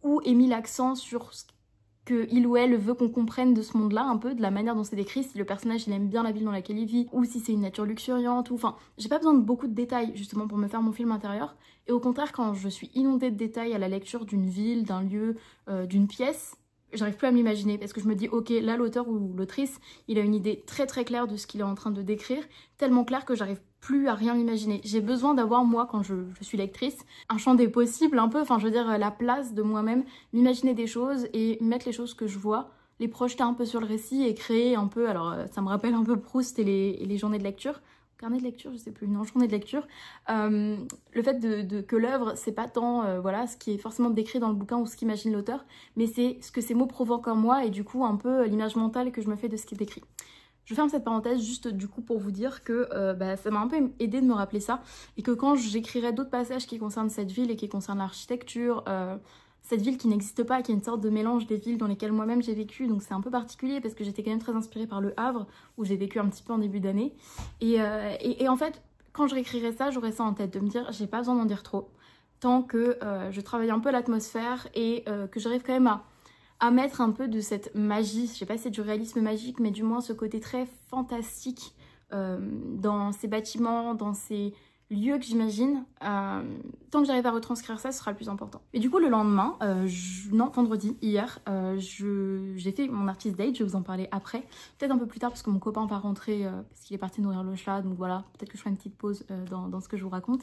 où est mis l'accent sur ce qu'il ou elle veut qu'on comprenne de ce monde-là, un peu, de la manière dont c'est décrit, si le personnage il aime bien la ville dans laquelle il vit, ou si c'est une nature luxuriante, ou enfin, j'ai pas besoin de beaucoup de détails justement pour me faire mon film intérieur. Et au contraire, quand je suis inondée de détails à la lecture d'une ville, d'un lieu, d'une pièce, j'arrive plus à m'imaginer parce que je me dis ok, là l'auteur ou l'autrice il a une idée très très claire de ce qu'il est en train de décrire, tellement claire que j'arrive plus à rien imaginer. J'ai besoin d'avoir moi quand je suis lectrice un champ des possibles un peu, enfin je veux dire la place de moi-même, m'imaginer des choses et mettre les choses que je vois, les projeter un peu sur le récit et créer un peu, alors ça me rappelle un peu Proust et les journées de lecture. Carnet de lecture, je sais plus, non, journée de lecture. Le fait que l'œuvre, c'est pas tant voilà, ce qui est forcément décrit dans le bouquin ou ce qu'imagine l'auteur, mais c'est ce que ces mots provoquent en moi et du coup un peu l'image mentale que je me fais de ce qui est décrit. Je ferme cette parenthèse juste du coup pour vous dire que ça m'a un peu aidé de me rappeler ça et que quand j'écrirai d'autres passages qui concernent cette ville et qui concernent l'architecture, cette ville qui n'existe pas, qui est une sorte de mélange des villes dans lesquelles moi-même j'ai vécu, donc c'est un peu particulier parce que j'étais quand même très inspirée par Le Havre, où j'ai vécu un petit peu en début d'année. Et en fait, quand je réécrirai ça, j'aurai ça en tête, de me dire j'ai pas besoin d'en dire trop, tant que je travaille un peu l'atmosphère et que j'arrive quand même à mettre un peu de cette magie, je sais pas si c'est du réalisme magique, mais du moins ce côté très fantastique dans ces bâtiments, dans ces lieu que j'imagine, tant que j'arrive à retranscrire ça, ce sera le plus important. Et du coup le lendemain, vendredi, hier, j'ai fait mon artist date, je vais vous en parler après, peut-être un peu plus tard parce que mon copain va rentrer, parce qu'il est parti nourrir le chat, donc voilà, peut-être que je ferai une petite pause dans ce que je vous raconte.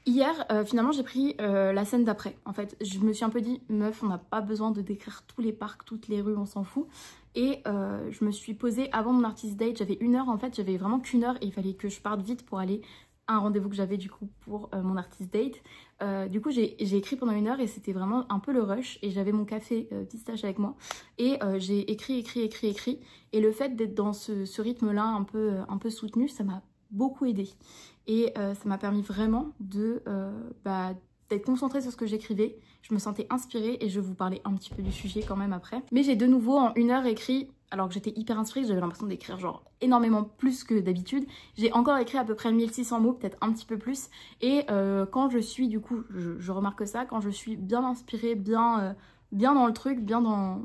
Hier, finalement j'ai pris la scène d'après. En fait, je me suis un peu dit, meuf, on n'a pas besoin de décrire tous les parcs, toutes les rues, on s'en fout. Et je me suis posée avant mon artist date, j'avais 1 heure en fait, j'avais vraiment qu'1 heure et il fallait que je parte vite pour aller à un rendez-vous que j'avais du coup pour mon artist date. Du coup j'ai écrit pendant 1 heure et c'était vraiment un peu le rush et j'avais mon café pistache avec moi et j'ai écrit et le fait d'être dans ce rythme-là un peu soutenu, ça m'a beaucoup aidé et ça m'a permis vraiment d'être concentrée sur ce que j'écrivais. Je me sentais inspirée et je vais vous parler un petit peu du sujet quand même après. Mais j'ai de nouveau en 1 heure écrit, alors que j'étais hyper inspirée, j'avais l'impression d'écrire genre énormément plus que d'habitude. J'ai encore écrit à peu près 1600 mots, peut-être un petit peu plus. Et quand je suis du coup, je remarque ça, quand je suis bien inspirée, bien dans le truc, bien dans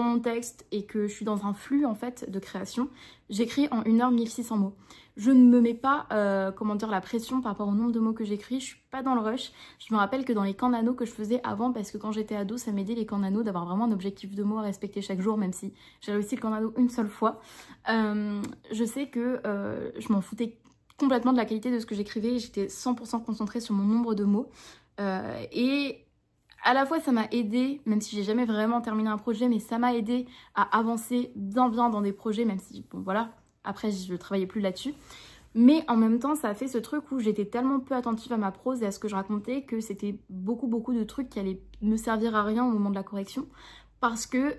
mon texte et que je suis dans un flux en fait de création, j'écris en 1 heure 1600 mots. Je ne me mets pas la pression par rapport au nombre de mots que j'écris, je suis pas dans le rush. Je me rappelle que dans les camps nano que je faisais avant, parce que quand j'étais ado ça m'aidait les camps nano d'avoir vraiment un objectif de mots à respecter chaque jour, même si j'ai réussi le camp nano une seule fois. Je sais que je m'en foutais complètement de la qualité de ce que j'écrivais, j'étais 100% concentrée sur mon nombre de mots et à la fois ça m'a aidé, même si j'ai jamais vraiment terminé un projet, mais ça m'a aidé à avancer bien dans des projets, même si bon voilà, après je travaillais plus là-dessus. Mais en même temps ça a fait ce truc où j'étais tellement peu attentive à ma prose et à ce que je racontais que c'était beaucoup de trucs qui allaient me servir à rien au moment de la correction. Parce que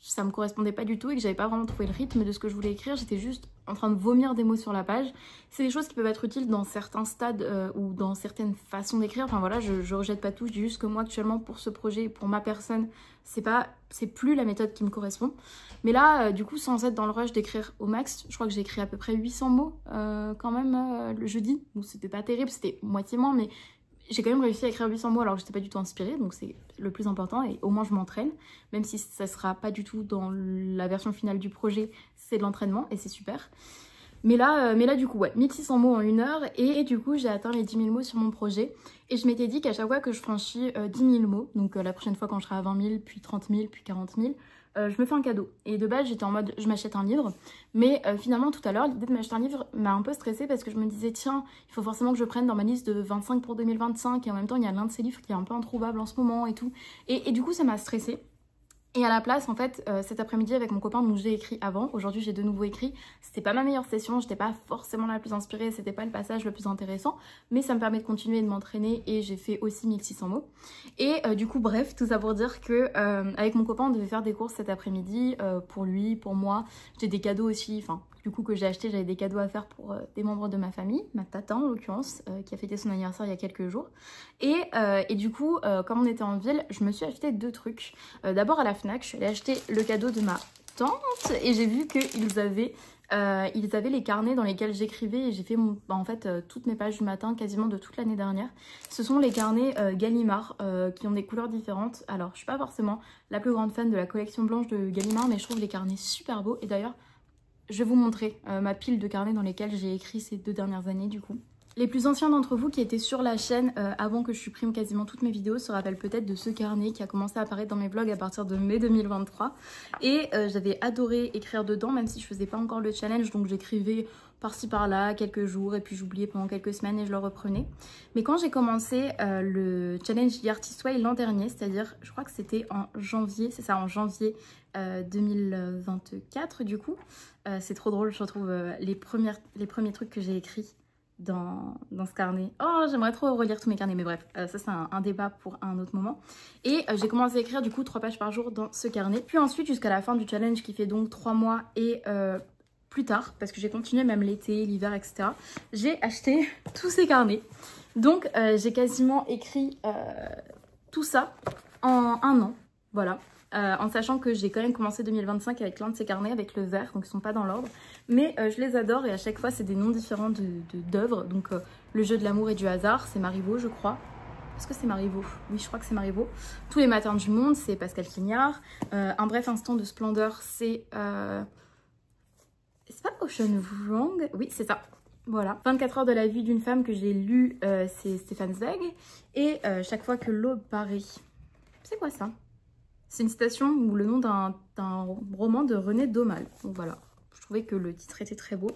ça me correspondait pas du tout et que j'avais pas vraiment trouvé le rythme de ce que je voulais écrire, j'étais juste en train de vomir des mots sur la page. C'est des choses qui peuvent être utiles dans certains stades ou dans certaines façons d'écrire, enfin voilà, je rejette pas tout, je dis juste que moi actuellement pour ce projet, pour ma personne, c'est plus la méthode qui me correspond. Mais là, du coup, sans être dans le rush d'écrire au max, je crois que j'ai écrit à peu près 800 mots quand même le jeudi, donc c'était pas terrible, c'était moitié moins, mais j'ai quand même réussi à écrire 800 mots alors que j'étais pas du tout inspirée, donc c'est le plus important et au moins je m'entraîne, même si ça sera pas du tout dans la version finale du projet, c'est de l'entraînement et c'est super. Mais là du coup ouais, 1600 mots en 1 heure et du coup j'ai atteint les 10 000 mots sur mon projet et je m'étais dit qu'à chaque fois que je franchis 10 000 mots, donc la prochaine fois quand je serai à 20 000, puis 30 000, puis 40 000, je me fais un cadeau. Et de base j'étais en mode je m'achète un livre, mais finalement tout à l'heure l'idée de m'acheter un livre m'a un peu stressée parce que je me disais tiens, il faut forcément que je prenne dans ma liste de 25 pour 2025 et en même temps il y a l'un de ces livres qui est un peu introuvable en ce moment et tout. Et du coup ça m'a stressée. Et à la place, en fait, cet après-midi avec mon copain, donc j'ai écrit avant, aujourd'hui j'ai de nouveau écrit. C'était pas ma meilleure session, j'étais pas forcément la plus inspirée, c'était pas le passage le plus intéressant, mais ça me permet de continuer de m'entraîner et j'ai fait aussi 1600 mots. Et du coup, bref, tout ça pour dire que avec mon copain, on devait faire des courses cet après-midi, pour lui, pour moi. J'ai des cadeaux aussi, enfin, du coup que j'ai acheté, j'avais des cadeaux à faire pour des membres de ma famille, ma tata en l'occurrence, qui a fêté son anniversaire il y a quelques jours. Et du coup, comme on était en ville, je me suis acheté 2 trucs. D'abord à la FNAC, je suis allée acheter le cadeau de ma tante et j'ai vu qu'ils avaient Ils avaient les carnets dans lesquels j'écrivais et j'ai fait en fait toutes mes pages du matin quasiment de toute l'année dernière. Ce sont les carnets Gallimard qui ont des couleurs différentes. Alors je suis pas forcément la plus grande fan de la collection blanche de Gallimard, mais je trouve les carnets super beaux. Et d'ailleurs je vais vous montrer ma pile de carnets dans lesquels j'ai écrit ces 2 dernières années du coup. Les plus anciens d'entre vous qui étaient sur la chaîne avant que je supprime quasiment toutes mes vidéos se rappellent peut-être de ce carnet qui a commencé à apparaître dans mes vlogs à partir de mai 2023. Et j'avais adoré écrire dedans, même si je faisais pas encore le challenge, donc j'écrivais par-ci par-là quelques jours et puis j'oubliais pendant quelques semaines et je le reprenais. Mais quand j'ai commencé le challenge The Artist Way l'an dernier, c'est-à-dire je crois que c'était en janvier, c'est ça, en janvier 2024 du coup. C'est trop drôle, je retrouve les premiers trucs que j'ai écrits dans ce carnet. Oh, j'aimerais trop relire tous mes carnets, mais bref, ça c'est un débat pour un autre moment. Et j'ai commencé à écrire du coup 3 pages par jour dans ce carnet. Puis ensuite jusqu'à la fin du challenge qui fait donc 3 mois et plus tard, parce que j'ai continué même l'été, l'hiver, etc. J'ai acheté tous ces carnets. Donc j'ai quasiment écrit tout ça en 1 an, voilà. En sachant que j'ai quand même commencé 2025 avec l'un de ces carnets, avec le vert, donc ils sont pas dans l'ordre. Mais je les adore et à chaque fois c'est des noms différents d'œuvres. Donc le jeu de l'amour et du hasard, c'est Marivaux je crois. Est-ce que c'est Marivaux? Oui, je crois que c'est Marivaux. Tous les matins du monde, c'est Pascal Quignard. Un bref instant de splendeur, c'est pas Ocean Vuong? Oui, c'est ça. Voilà. 24 heures de la vie d'une femme que j'ai lu, c'est Stéphane Zweig. Et chaque fois que l'aube paraît. C'est quoi ça? C'est une citation ou le nom d'un roman de René Daumal. Donc voilà, je trouvais que le titre était très beau.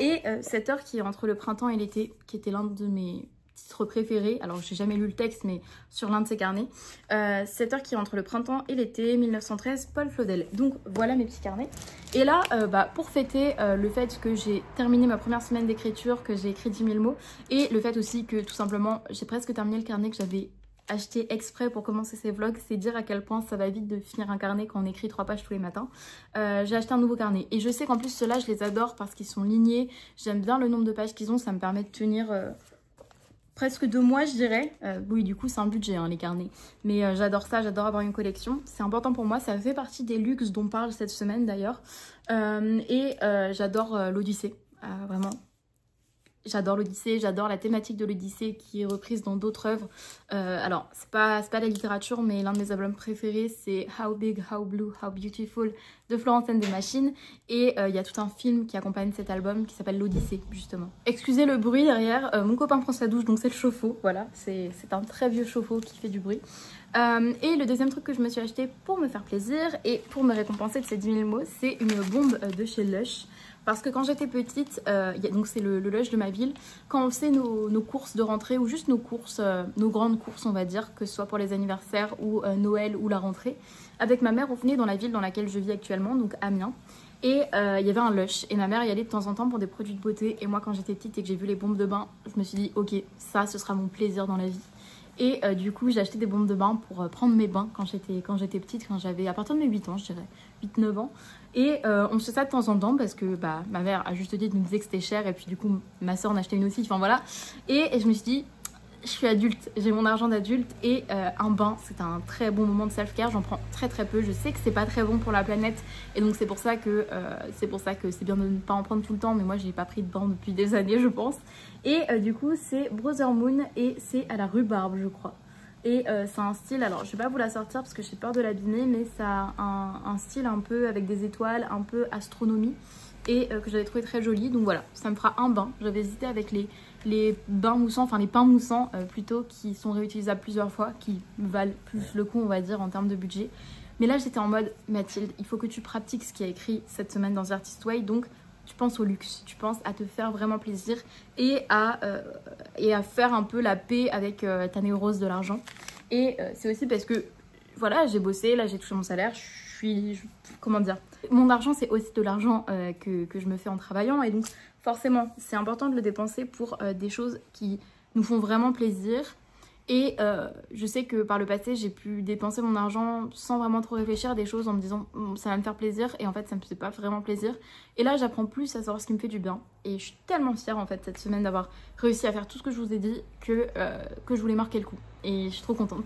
Et Cette heure qui est entre le printemps et l'été, qui était l'un de mes titres préférés. Alors j'ai jamais lu le texte, mais sur l'un de ses carnets. Cette heure qui est entre le printemps et l'été, 1913, Paul Claudel. Donc voilà mes petits carnets. Et là, pour fêter le fait que j'ai terminé ma première semaine d'écriture, que j'ai écrit 10 000 mots, et le fait aussi que tout simplement, j'ai presque terminé le carnet que j'avais acheté exprès pour commencer ces vlogs, c'est dire à quel point ça va vite de finir un carnet quand on écrit 3 pages tous les matins. J'ai acheté un nouveau carnet et je sais qu'en plus ceux-là je les adore parce qu'ils sont lignés, j'aime bien le nombre de pages qu'ils ont, ça me permet de tenir presque 2 mois je dirais. Oui du coup c'est un budget hein, les carnets, mais j'adore ça, j'adore avoir une collection, c'est important pour moi, ça fait partie des luxes dont parle cette semaine d'ailleurs. J'adore l'Odyssée, vraiment. J'adore l'Odyssée, j'adore la thématique de l'Odyssée qui est reprise dans d'autres œuvres. Alors, c'est pas la littérature, mais l'un de mes albums préférés, c'est How Big, How Blue, How Beautiful de Florence and the Machine. Et il y a tout un film qui accompagne cet album qui s'appelle l'Odyssée, justement. Excusez le bruit derrière, mon copain prend sa douche, donc c'est le chauffe-eau. Voilà, c'est un très vieux chauffe-eau qui fait du bruit. Et le deuxième truc que je me suis acheté pour me faire plaisir et pour me récompenser de ces 10 000 mots, c'est une bombe de chez Lush. Parce que quand j'étais petite, donc c'est le Lush de ma ville, quand on faisait nos courses de rentrée ou juste nos courses, nos grandes courses on va dire, que ce soit pour les anniversaires ou Noël ou la rentrée, avec ma mère on venait dans la ville dans laquelle je vis actuellement, donc Amiens, et il y avait un Lush et ma mère y allait de temps en temps pour des produits de beauté et moi quand j'étais petite et que j'ai vu les bombes de bain, je me suis dit ok, ça ce sera mon plaisir dans la vie. Et du coup j'ai acheté des bombes de bain pour prendre mes bains quand j'étais petite, quand j'avais à partir de mes 8 ans je dirais, 8-9 ans. Et on se fait ça de temps en temps parce que ma mère a juste dit, nous disait que c'était cher et puis du coup ma soeur en achetait une aussi, enfin voilà. Et je me suis dit, je suis adulte, j'ai mon argent d'adulte et un bain c'est un très bon moment de self-care, j'en prends très peu, je sais que c'est pas très bon pour la planète et donc c'est pour ça que c'est bien de ne pas en prendre tout le temps, mais moi j'ai pas pris de bain depuis des années je pense. Et du coup c'est Brother Moon et c'est à la rhubarbe je crois. Et c'est un style, alors je vais pas vous la sortir parce que j'ai peur de l'abîmer, mais ça a un style un peu avec des étoiles, un peu astronomie et que j'avais trouvé très joli, donc voilà, ça me fera un bain. J'avais hésité avec les bains moussants, enfin les pains moussants plutôt, qui sont réutilisables plusieurs fois, qui valent plus le coup on va dire en termes de budget. Mais là j'étais en mode Mathilde, il faut que tu pratiques ce qui a écrit cette semaine dans The Artist Way, donc tu penses au luxe, tu penses à te faire vraiment plaisir et à faire un peu la paix avec ta névrose de l'argent. Et c'est aussi parce que voilà, j'ai bossé, là j'ai touché mon salaire, comment dire, mon argent c'est aussi de l'argent que je me fais en travaillant et donc forcément c'est important de le dépenser pour des choses qui nous font vraiment plaisir. Et je sais que par le passé, j'ai pu dépenser mon argent sans vraiment trop réfléchir à des choses en me disant ça va me faire plaisir et en fait ça me faisait pas vraiment plaisir. Et là j'apprends plus à savoir ce qui me fait du bien et je suis tellement fière en fait cette semaine d'avoir réussi à faire tout ce que je vous ai dit que je voulais marquer le coup et je suis trop contente.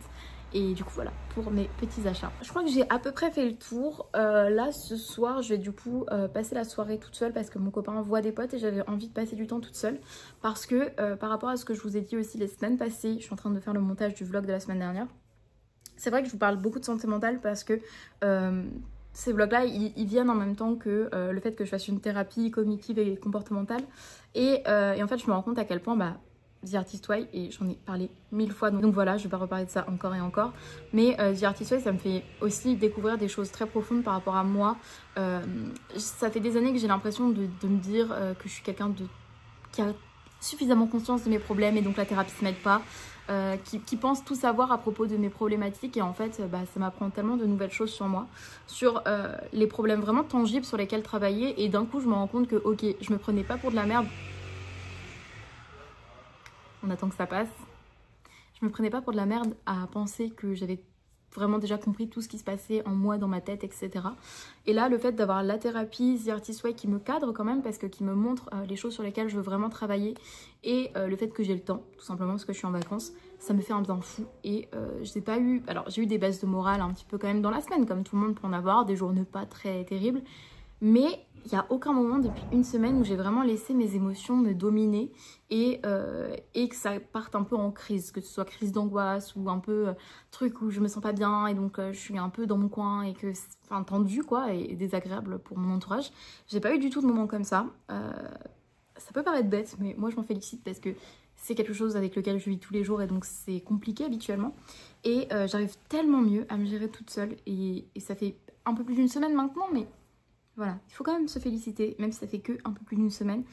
Et du coup voilà pour mes petits achats. Je crois que j'ai à peu près fait le tour. Là ce soir je vais du coup passer la soirée toute seule parce que mon copain voit des potes et j'avais envie de passer du temps toute seule. Parce que par rapport à ce que je vous ai dit aussi les semaines passées, je suis en train de faire le montage du vlog de la semaine dernière. C'est vrai que je vous parle beaucoup de santé mentale parce que ces vlogs-là, ils viennent en même temps que le fait que je fasse une thérapie cognitive et comportementale. Et en fait, je me rends compte à quel point The Artist Way, et j'en ai parlé 1000 fois, donc voilà, je vais pas reparler de ça encore et encore. Mais The Artist Way, ça me fait aussi découvrir des choses très profondes par rapport à moi. Ça fait des années que j'ai l'impression de me dire que je suis quelqu'un qui a suffisamment conscience de mes problèmes et donc la thérapie ne m'aide pas. Qui pense tout savoir à propos de mes problématiques et en fait ça m'apprend tellement de nouvelles choses sur moi, sur les problèmes vraiment tangibles sur lesquels travailler et d'un coup je me rends compte que ok, je me prenais pas pour de la merde. On attend que ça passe. Je me prenais pas pour de la merde à penser que j'avais vraiment déjà compris tout ce qui se passait en moi, dans ma tête, etc. Et là, le fait d'avoir la thérapie, The Artist Way qui me cadre quand même, parce que qui me montre les choses sur lesquelles je veux vraiment travailler, et le fait que j'ai le temps, tout simplement parce que je suis en vacances, ça me fait un bien fou. Et j'ai pas eu... Alors, j'ai eu des baisses de morale un petit peu quand même dans la semaine, comme tout le monde peut en avoir, des journées pas très terribles, mais il n'y a aucun moment depuis une semaine où j'ai vraiment laissé mes émotions me dominer et que ça parte un peu en crise, que ce soit crise d'angoisse ou un peu truc où je me sens pas bien et donc je suis un peu dans mon coin et que c'est tendu quoi et désagréable pour mon entourage. J'ai pas eu du tout de moment comme ça. Ça peut paraître bête mais moi je m'en félicite parce que c'est quelque chose avec lequel je vis tous les jours et donc c'est compliqué habituellement. Et j'arrive tellement mieux à me gérer toute seule et ça fait un peu plus d'une semaine maintenant mais... Voilà, il faut quand même se féliciter, même si ça fait que un peu plus d'une semaine.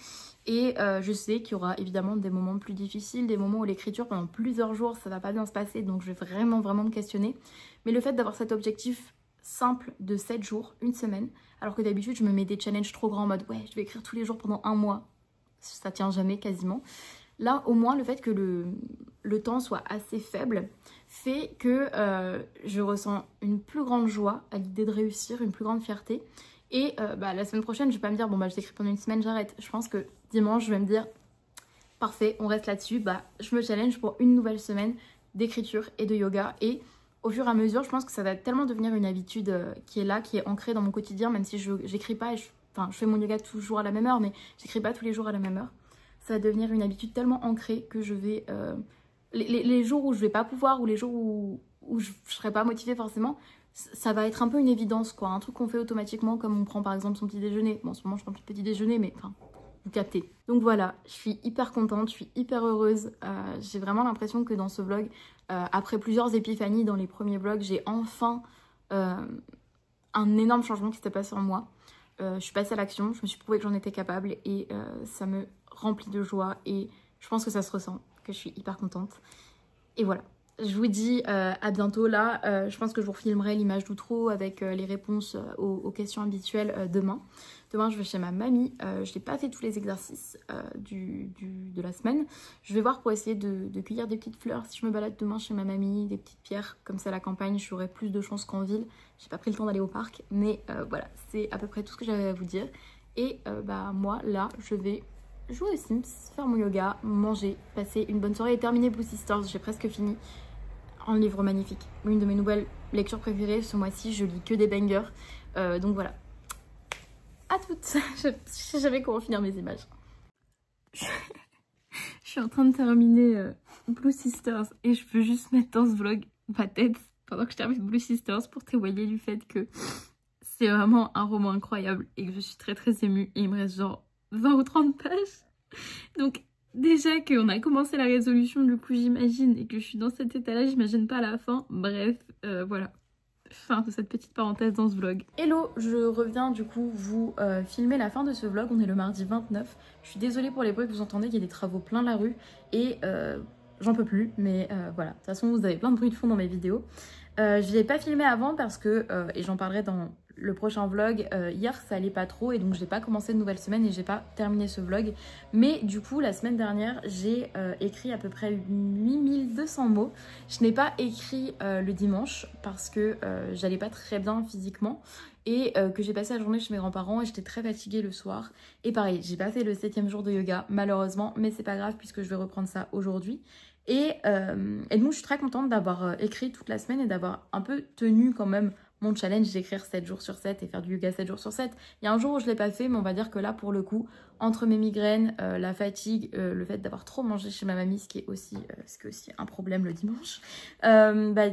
Et je sais qu'il y aura évidemment des moments plus difficiles, des moments où l'écriture pendant plusieurs jours ça va pas bien se passer, donc je vais vraiment me questionner. Mais le fait d'avoir cet objectif simple de 7 jours, une semaine, alors que d'habitude je me mets des challenges trop grands en mode ouais je vais écrire tous les jours pendant un mois, ça tient jamais quasiment. Là au moins le fait que le temps soit assez faible fait que je ressens une plus grande joie à l'idée de réussir, une plus grande fierté. Et la semaine prochaine, je vais pas me dire, bon je t'écris pendant une semaine, j'arrête. Je pense que dimanche, je vais me dire, parfait, on reste là-dessus. Je me challenge pour une nouvelle semaine d'écriture et de yoga. Et au fur et à mesure, je pense que ça va tellement devenir une habitude qui est là, qui est ancrée dans mon quotidien, même si j'écris pas, je fais mon yoga toujours à la même heure, mais j'écris pas tous les jours à la même heure. Ça va devenir une habitude tellement ancrée que je vais... les jours où je vais pas pouvoir, ou les jours où je serai pas motivée forcément... Ça va être un peu une évidence quoi, un truc qu'on fait automatiquement comme on prend par exemple son petit déjeuner. Bon en ce moment je prends plus de petit déjeuner mais enfin vous captez. Donc voilà, je suis hyper contente, je suis hyper heureuse. J'ai vraiment l'impression que dans ce vlog, après plusieurs épiphanies dans les premiers vlogs, j'ai enfin un énorme changement qui s'est passé en moi. Je suis passée à l'action, je me suis prouvé que j'en étais capable et ça me remplit de joie et je pense que ça se ressent, que je suis hyper contente. Et voilà. Je vous dis à bientôt là, je pense que je vous refilmerai l'image d'outro avec les réponses aux questions habituelles demain. Demain je vais chez ma mamie, je n'ai pas fait tous les exercices de la semaine. Je vais voir pour essayer de cueillir des petites fleurs si je me balade demain chez ma mamie, des petites pierres, comme c'est à la campagne, j'aurai plus de chance qu'en ville. J'ai pas pris le temps d'aller au parc, mais voilà, c'est à peu près tout ce que j'avais à vous dire. Et moi là, je vais jouer aux Sims, faire mon yoga, manger, passer une bonne soirée et terminer Blue Sisters, j'ai presque fini. Un livre magnifique, l'une de mes nouvelles lectures préférées ce mois-ci, je lis que des bangers, donc voilà. À toutes, je sais jamais comment finir mes images. Je suis en train de terminer Blue Sisters et je peux juste mettre dans ce vlog ma tête pendant que je termine Blue Sisters pour témoigner du fait que c'est vraiment un roman incroyable et que je suis très émue et il me reste genre 20 ou 30 pages. Donc déjà qu'on a commencé la résolution du coup j'imagine et que je suis dans cet état là, j'imagine pas à la fin. Bref, voilà. Fin de cette petite parenthèse dans ce vlog. Hello, je reviens du coup vous filmer la fin de ce vlog, on est le mardi 29. Je suis désolée pour les bruits que vous entendez, il y a des travaux plein la rue et j'en peux plus. Mais voilà, de toute façon vous avez plein de bruits de fond dans mes vidéos. Je l'ai pas filmé avant parce que, et j'en parlerai dans le prochain vlog, hier ça allait pas trop et donc j'ai pas commencé de nouvelle semaine et j'ai pas terminé ce vlog. Mais du coup la semaine dernière j'ai écrit à peu près 8200 mots. Je n'ai pas écrit le dimanche parce que j'allais pas très bien physiquement et que j'ai passé la journée chez mes grands-parents et j'étais très fatiguée le soir. Et pareil, j'ai pas fait le 7e jour de yoga malheureusement, mais c'est pas grave puisque je vais reprendre ça aujourd'hui. donc je suis très contente d'avoir écrit toute la semaine et d'avoir un peu tenu quand même mon challenge d'écrire 7 jours sur 7 et faire du yoga 7 jours sur 7. Il y a un jour où je ne l'ai pas fait, mais on va dire que là, pour le coup, entre mes migraines, la fatigue, le fait d'avoir trop mangé chez ma mamie, ce qui est aussi un problème le dimanche,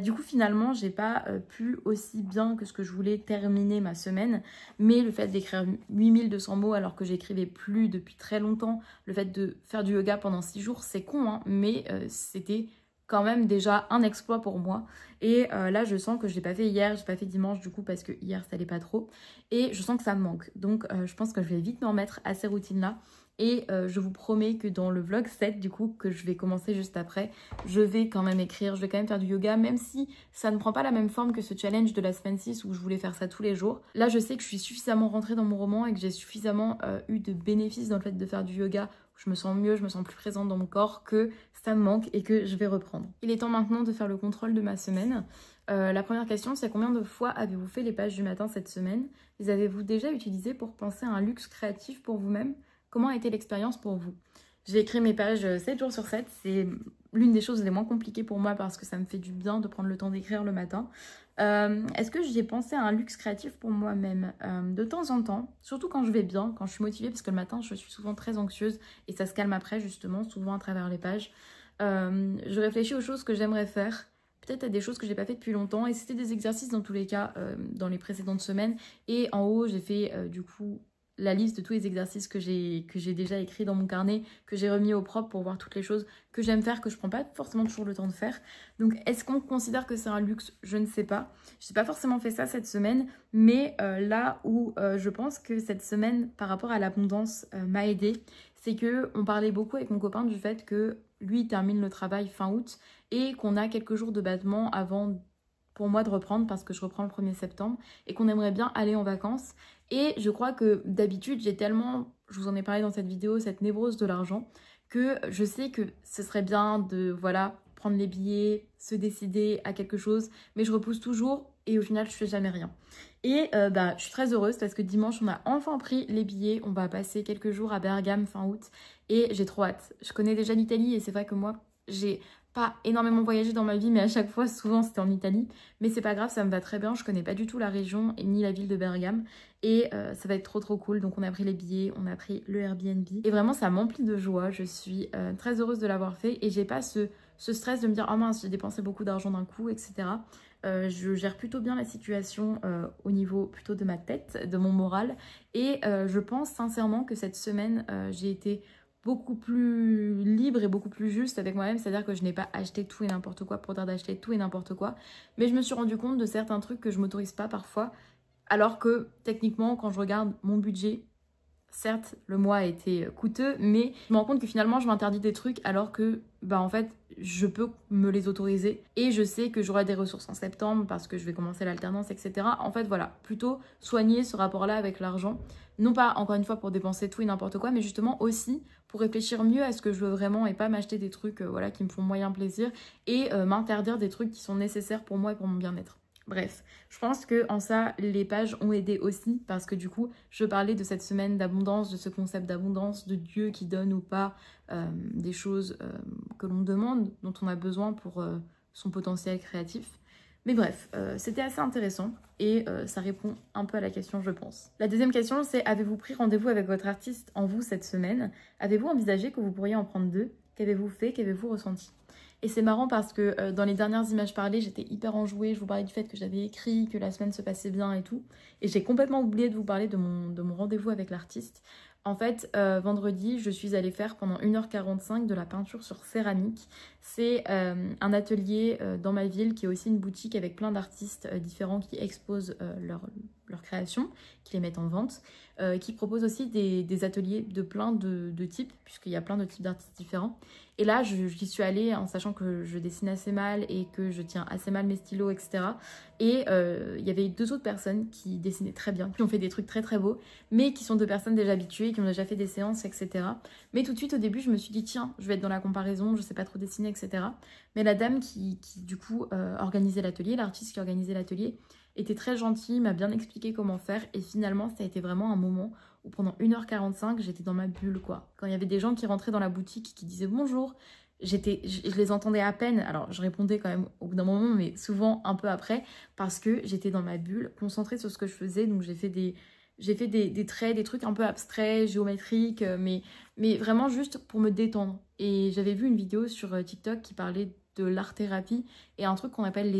du coup, finalement, j'ai pas pu aussi bien que ce que je voulais terminer ma semaine. Mais le fait d'écrire 8200 mots alors que j'écrivais plus depuis très longtemps, le fait de faire du yoga pendant 6 jours, c'est con, hein, mais c'était quand même déjà un exploit pour moi. Et là, je sens que je l'ai pas fait hier, je l'ai pas fait dimanche du coup parce que hier ça allait pas trop. Et je sens que ça me manque. Donc je pense que je vais vite m'en remettre à ces routines-là. Et je vous promets que dans le vlog 7 du coup, que je vais commencer juste après, je vais quand même écrire, je vais quand même faire du yoga, même si ça ne prend pas la même forme que ce challenge de la semaine 6 où je voulais faire ça tous les jours. Là, je sais que je suis suffisamment rentrée dans mon roman et que j'ai suffisamment eu de bénéfices dans le fait de faire du yoga. Je me sens mieux, je me sens plus présente dans mon corps, que ça me manque et que je vais reprendre. Il est temps maintenant de faire le contrôle de ma semaine. La première question, c'est combien de fois avez-vous fait les pages du matin cette semaine? Les avez-vous déjà utilisées pour penser à un luxe créatif pour vous-même? Comment a été l'expérience pour vous? J'ai écrit mes pages 7 jours sur 7. C'est l'une des choses les moins compliquées pour moi parce que ça me fait du bien de prendre le temps d'écrire le matin. Est-ce que j'ai pensé à un luxe créatif pour moi-même? De temps en temps, surtout quand je vais bien, quand je suis motivée, parce que le matin, je suis souvent très anxieuse et ça se calme après, justement, souvent à travers les pages. Je réfléchis aux choses que j'aimerais faire. Peut-être à des choses que j'ai pas fait depuis longtemps. Et c'était des exercices dans tous les cas dans les précédentes semaines. Et en haut, j'ai fait du coup la liste de tous les exercices que j'ai déjà écrits dans mon carnet, que j'ai remis au propre pour voir toutes les choses que j'aime faire, que je prends pas forcément toujours le temps de faire. Donc est-ce qu'on considère que c'est un luxe? Je ne sais pas. Je n'ai pas forcément fait ça cette semaine, mais là où je pense que cette semaine, par rapport à l'abondance, m'a aidée, c'est qu'on parlait beaucoup avec mon copain du fait que lui termine le travail fin août et qu'on a quelques jours de battement avant pour moi de reprendre parce que je reprends le 1er septembre et qu'on aimerait bien aller en vacances. Et je crois que d'habitude, j'ai tellement, je vous en ai parlé dans cette vidéo, cette névrose de l'argent, que je sais que ce serait bien de, voilà, prendre les billets, se décider à quelque chose, mais je repousse toujours et au final, je fais jamais rien. Et je suis très heureuse parce que dimanche, on a enfin pris les billets, on va passer quelques jours à Bergame fin août et j'ai trop hâte. Je connais déjà l'Italie et c'est vrai que moi, j'ai pas énormément voyagé dans ma vie, mais à chaque fois, souvent, c'était en Italie. Mais c'est pas grave, ça me va très bien. Je connais pas du tout la région et ni la ville de Bergame. Et ça va être trop cool. Donc on a pris les billets, on a pris le Airbnb. Et vraiment, ça m'emplit de joie. Je suis très heureuse de l'avoir fait. Et j'ai pas ce stress de me dire « Oh mince, j'ai dépensé beaucoup d'argent d'un coup, etc. » Je gère plutôt bien la situation au niveau plutôt de ma tête, de mon moral. Et je pense sincèrement que cette semaine, j'ai été beaucoup plus libre et beaucoup plus juste avec moi-même, c'est-à-dire que je n'ai pas acheté tout et n'importe quoi pour dire d'acheter tout et n'importe quoi, mais je me suis rendu compte de certains trucs que je m'autorise pas parfois, alors que techniquement quand je regarde mon budget, certes le mois a été coûteux, mais je me rends compte que finalement je m'interdis des trucs alors que en fait je peux me les autoriser et je sais que j'aurai des ressources en septembre parce que je vais commencer l'alternance, etc. En fait voilà, plutôt soigner ce rapport-là avec l'argent, non pas encore une fois pour dépenser tout et n'importe quoi, mais justement aussi pour réfléchir mieux à ce que je veux vraiment et pas m'acheter des trucs voilà, qui me font moyen plaisir et m'interdire des trucs qui sont nécessaires pour moi et pour mon bien-être. Bref, je pense que en ça, les pages ont aidé aussi parce que du coup, je parlais de cette semaine d'abondance, de ce concept d'abondance, de Dieu qui donne ou pas des choses que l'on demande, dont on a besoin pour son potentiel créatif. Mais bref, c'était assez intéressant et ça répond un peu à la question, je pense. La deuxième question, c'est avez-vous pris rendez-vous avec votre artiste en vous cette semaine? Avez-vous envisagé que vous pourriez en prendre 2? Qu'avez-vous fait? Qu'avez-vous ressenti? Et c'est marrant parce que dans les dernières images parlées, j'étais hyper enjouée. Je vous parlais du fait que j'avais écrit, que la semaine se passait bien et tout. Et j'ai complètement oublié de vous parler de mon rendez-vous avec l'artiste. En fait, vendredi, je suis allée faire pendant 1h45 de la peinture sur céramique. C'est un atelier dans ma ville qui est aussi une boutique avec plein d'artistes différents qui exposent leurs créations, qui les mettent en vente, qui propose aussi des ateliers de plein de types, puisqu'il y a plein de types d'artistes différents. Et là, j'y suis allée en sachant que je dessine assez mal et que je tiens assez mal mes stylos, etc. Et il y avait 2 autres personnes qui dessinaient très bien, qui ont fait des trucs très beaux, mais qui sont 2 personnes déjà habituées, qui ont déjà fait des séances, etc. Mais tout de suite, au début, je me suis dit, tiens, je vais être dans la comparaison, je sais pas trop dessiner, etc. Mais la dame qui du coup, organisait l'atelier, l'artiste qui organisait l'atelier, était très gentille, m'a bien expliqué comment faire. Et finalement, ça a été vraiment un moment où pendant 1h45, j'étais dans ma bulle, quoi. Quand il y avait des gens qui rentraient dans la boutique, qui disaient bonjour, je les entendais à peine. Alors je répondais quand même au bout d'un moment, mais souvent un peu après, parce que j'étais dans ma bulle, concentrée sur ce que je faisais. Donc j'ai fait des traits, des trucs un peu abstraits, géométriques, mais vraiment juste pour me détendre. Et j'avais vu une vidéo sur TikTok qui parlait de l'art-thérapie et un truc qu'on appelle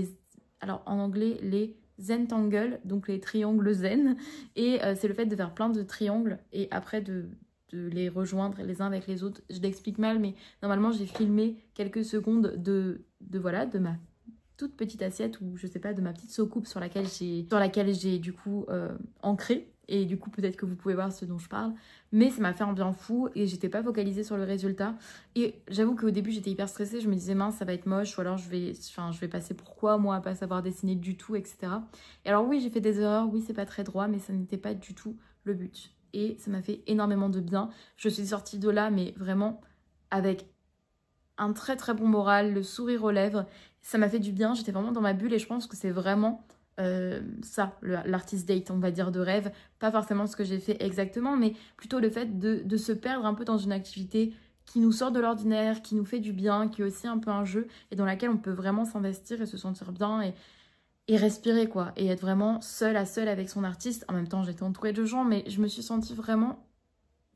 alors en anglais, les Zentangles, donc les triangles zen. Et c'est le fait de faire plein de triangles et après de les rejoindre les uns avec les autres. Je l'explique mal, mais normalement j'ai filmé quelques secondes de ma toute petite assiette ou je sais pas, de ma petite soucoupe sur laquelle j'ai du coup ancré. Et du coup peut-être que vous pouvez voir ce dont je parle. Mais ça m'a fait un bien fou et j'étais pas focalisée sur le résultat. Et j'avoue qu'au début j'étais hyper stressée. Je me disais mince ça va être moche ou alors je vais passer pourquoi moi à pas savoir dessiner du tout, etc. Et alors oui j'ai fait des erreurs, oui c'est pas très droit mais ça n'était pas du tout le but. Et ça m'a fait énormément de bien. Je suis sortie de là mais vraiment avec un très très bon moral, le sourire aux lèvres. Ça m'a fait du bien, j'étais vraiment dans ma bulle et je pense que c'est vraiment ça, l'artist date, on va dire, de rêve. Pas forcément ce que j'ai fait exactement, mais plutôt le fait de se perdre un peu dans une activité qui nous sort de l'ordinaire, qui nous fait du bien, qui est aussi un peu un jeu et dans laquelle on peut vraiment s'investir et se sentir bien et respirer quoi. Et être vraiment seule à seule avec son artiste. En même temps, j'étais entourée de gens, mais je me suis sentie vraiment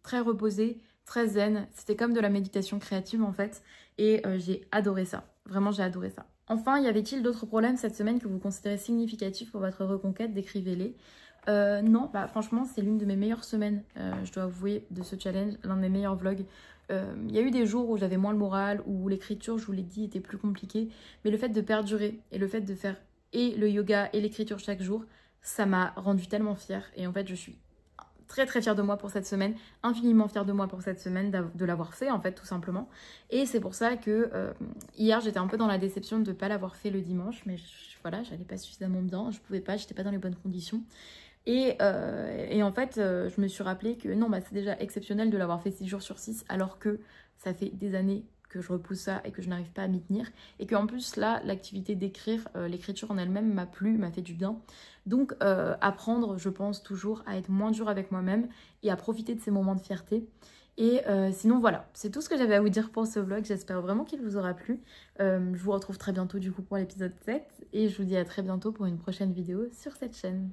très reposée, très zen. C'était comme de la méditation créative en fait. Et j'ai adoré ça. Vraiment, j'ai adoré ça. Enfin, y avait-il d'autres problèmes cette semaine que vous considérez significatifs pour votre reconquête? Décrivez-les. Non, bah franchement, c'est l'une de mes meilleures semaines, je dois avouer, de ce challenge, l'un de mes meilleurs vlogs. Il y a eu des jours où j'avais moins le moral, où l'écriture, je vous l'ai dit, était plus compliquée. Mais le fait de perdurer et le fait de faire et le yoga et l'écriture chaque jour, ça m'a rendue tellement fière. Et en fait, je suis très très fière de moi pour cette semaine, infiniment fière de moi pour cette semaine, de l'avoir fait en fait tout simplement. Et c'est pour ça que hier j'étais un peu dans la déception de ne pas l'avoir fait le dimanche, mais voilà, j'allais pas suffisamment bien, je pouvais pas, j'étais pas dans les bonnes conditions. Et en fait, je me suis rappelé que non, bah, c'est déjà exceptionnel de l'avoir fait 6 jours sur 6, alors que ça fait des années que je repousse ça et que je n'arrive pas à m'y tenir. Et qu'en plus, là, l'activité d'écrire, l'écriture en elle-même m'a plu, m'a fait du bien. Donc, apprendre, je pense, toujours à être moins dur avec moi-même et à profiter de ces moments de fierté. Et sinon, voilà, c'est tout ce que j'avais à vous dire pour ce vlog. J'espère vraiment qu'il vous aura plu. Je vous retrouve très bientôt, du coup, pour l'épisode 7. Et je vous dis à très bientôt pour une prochaine vidéo sur cette chaîne.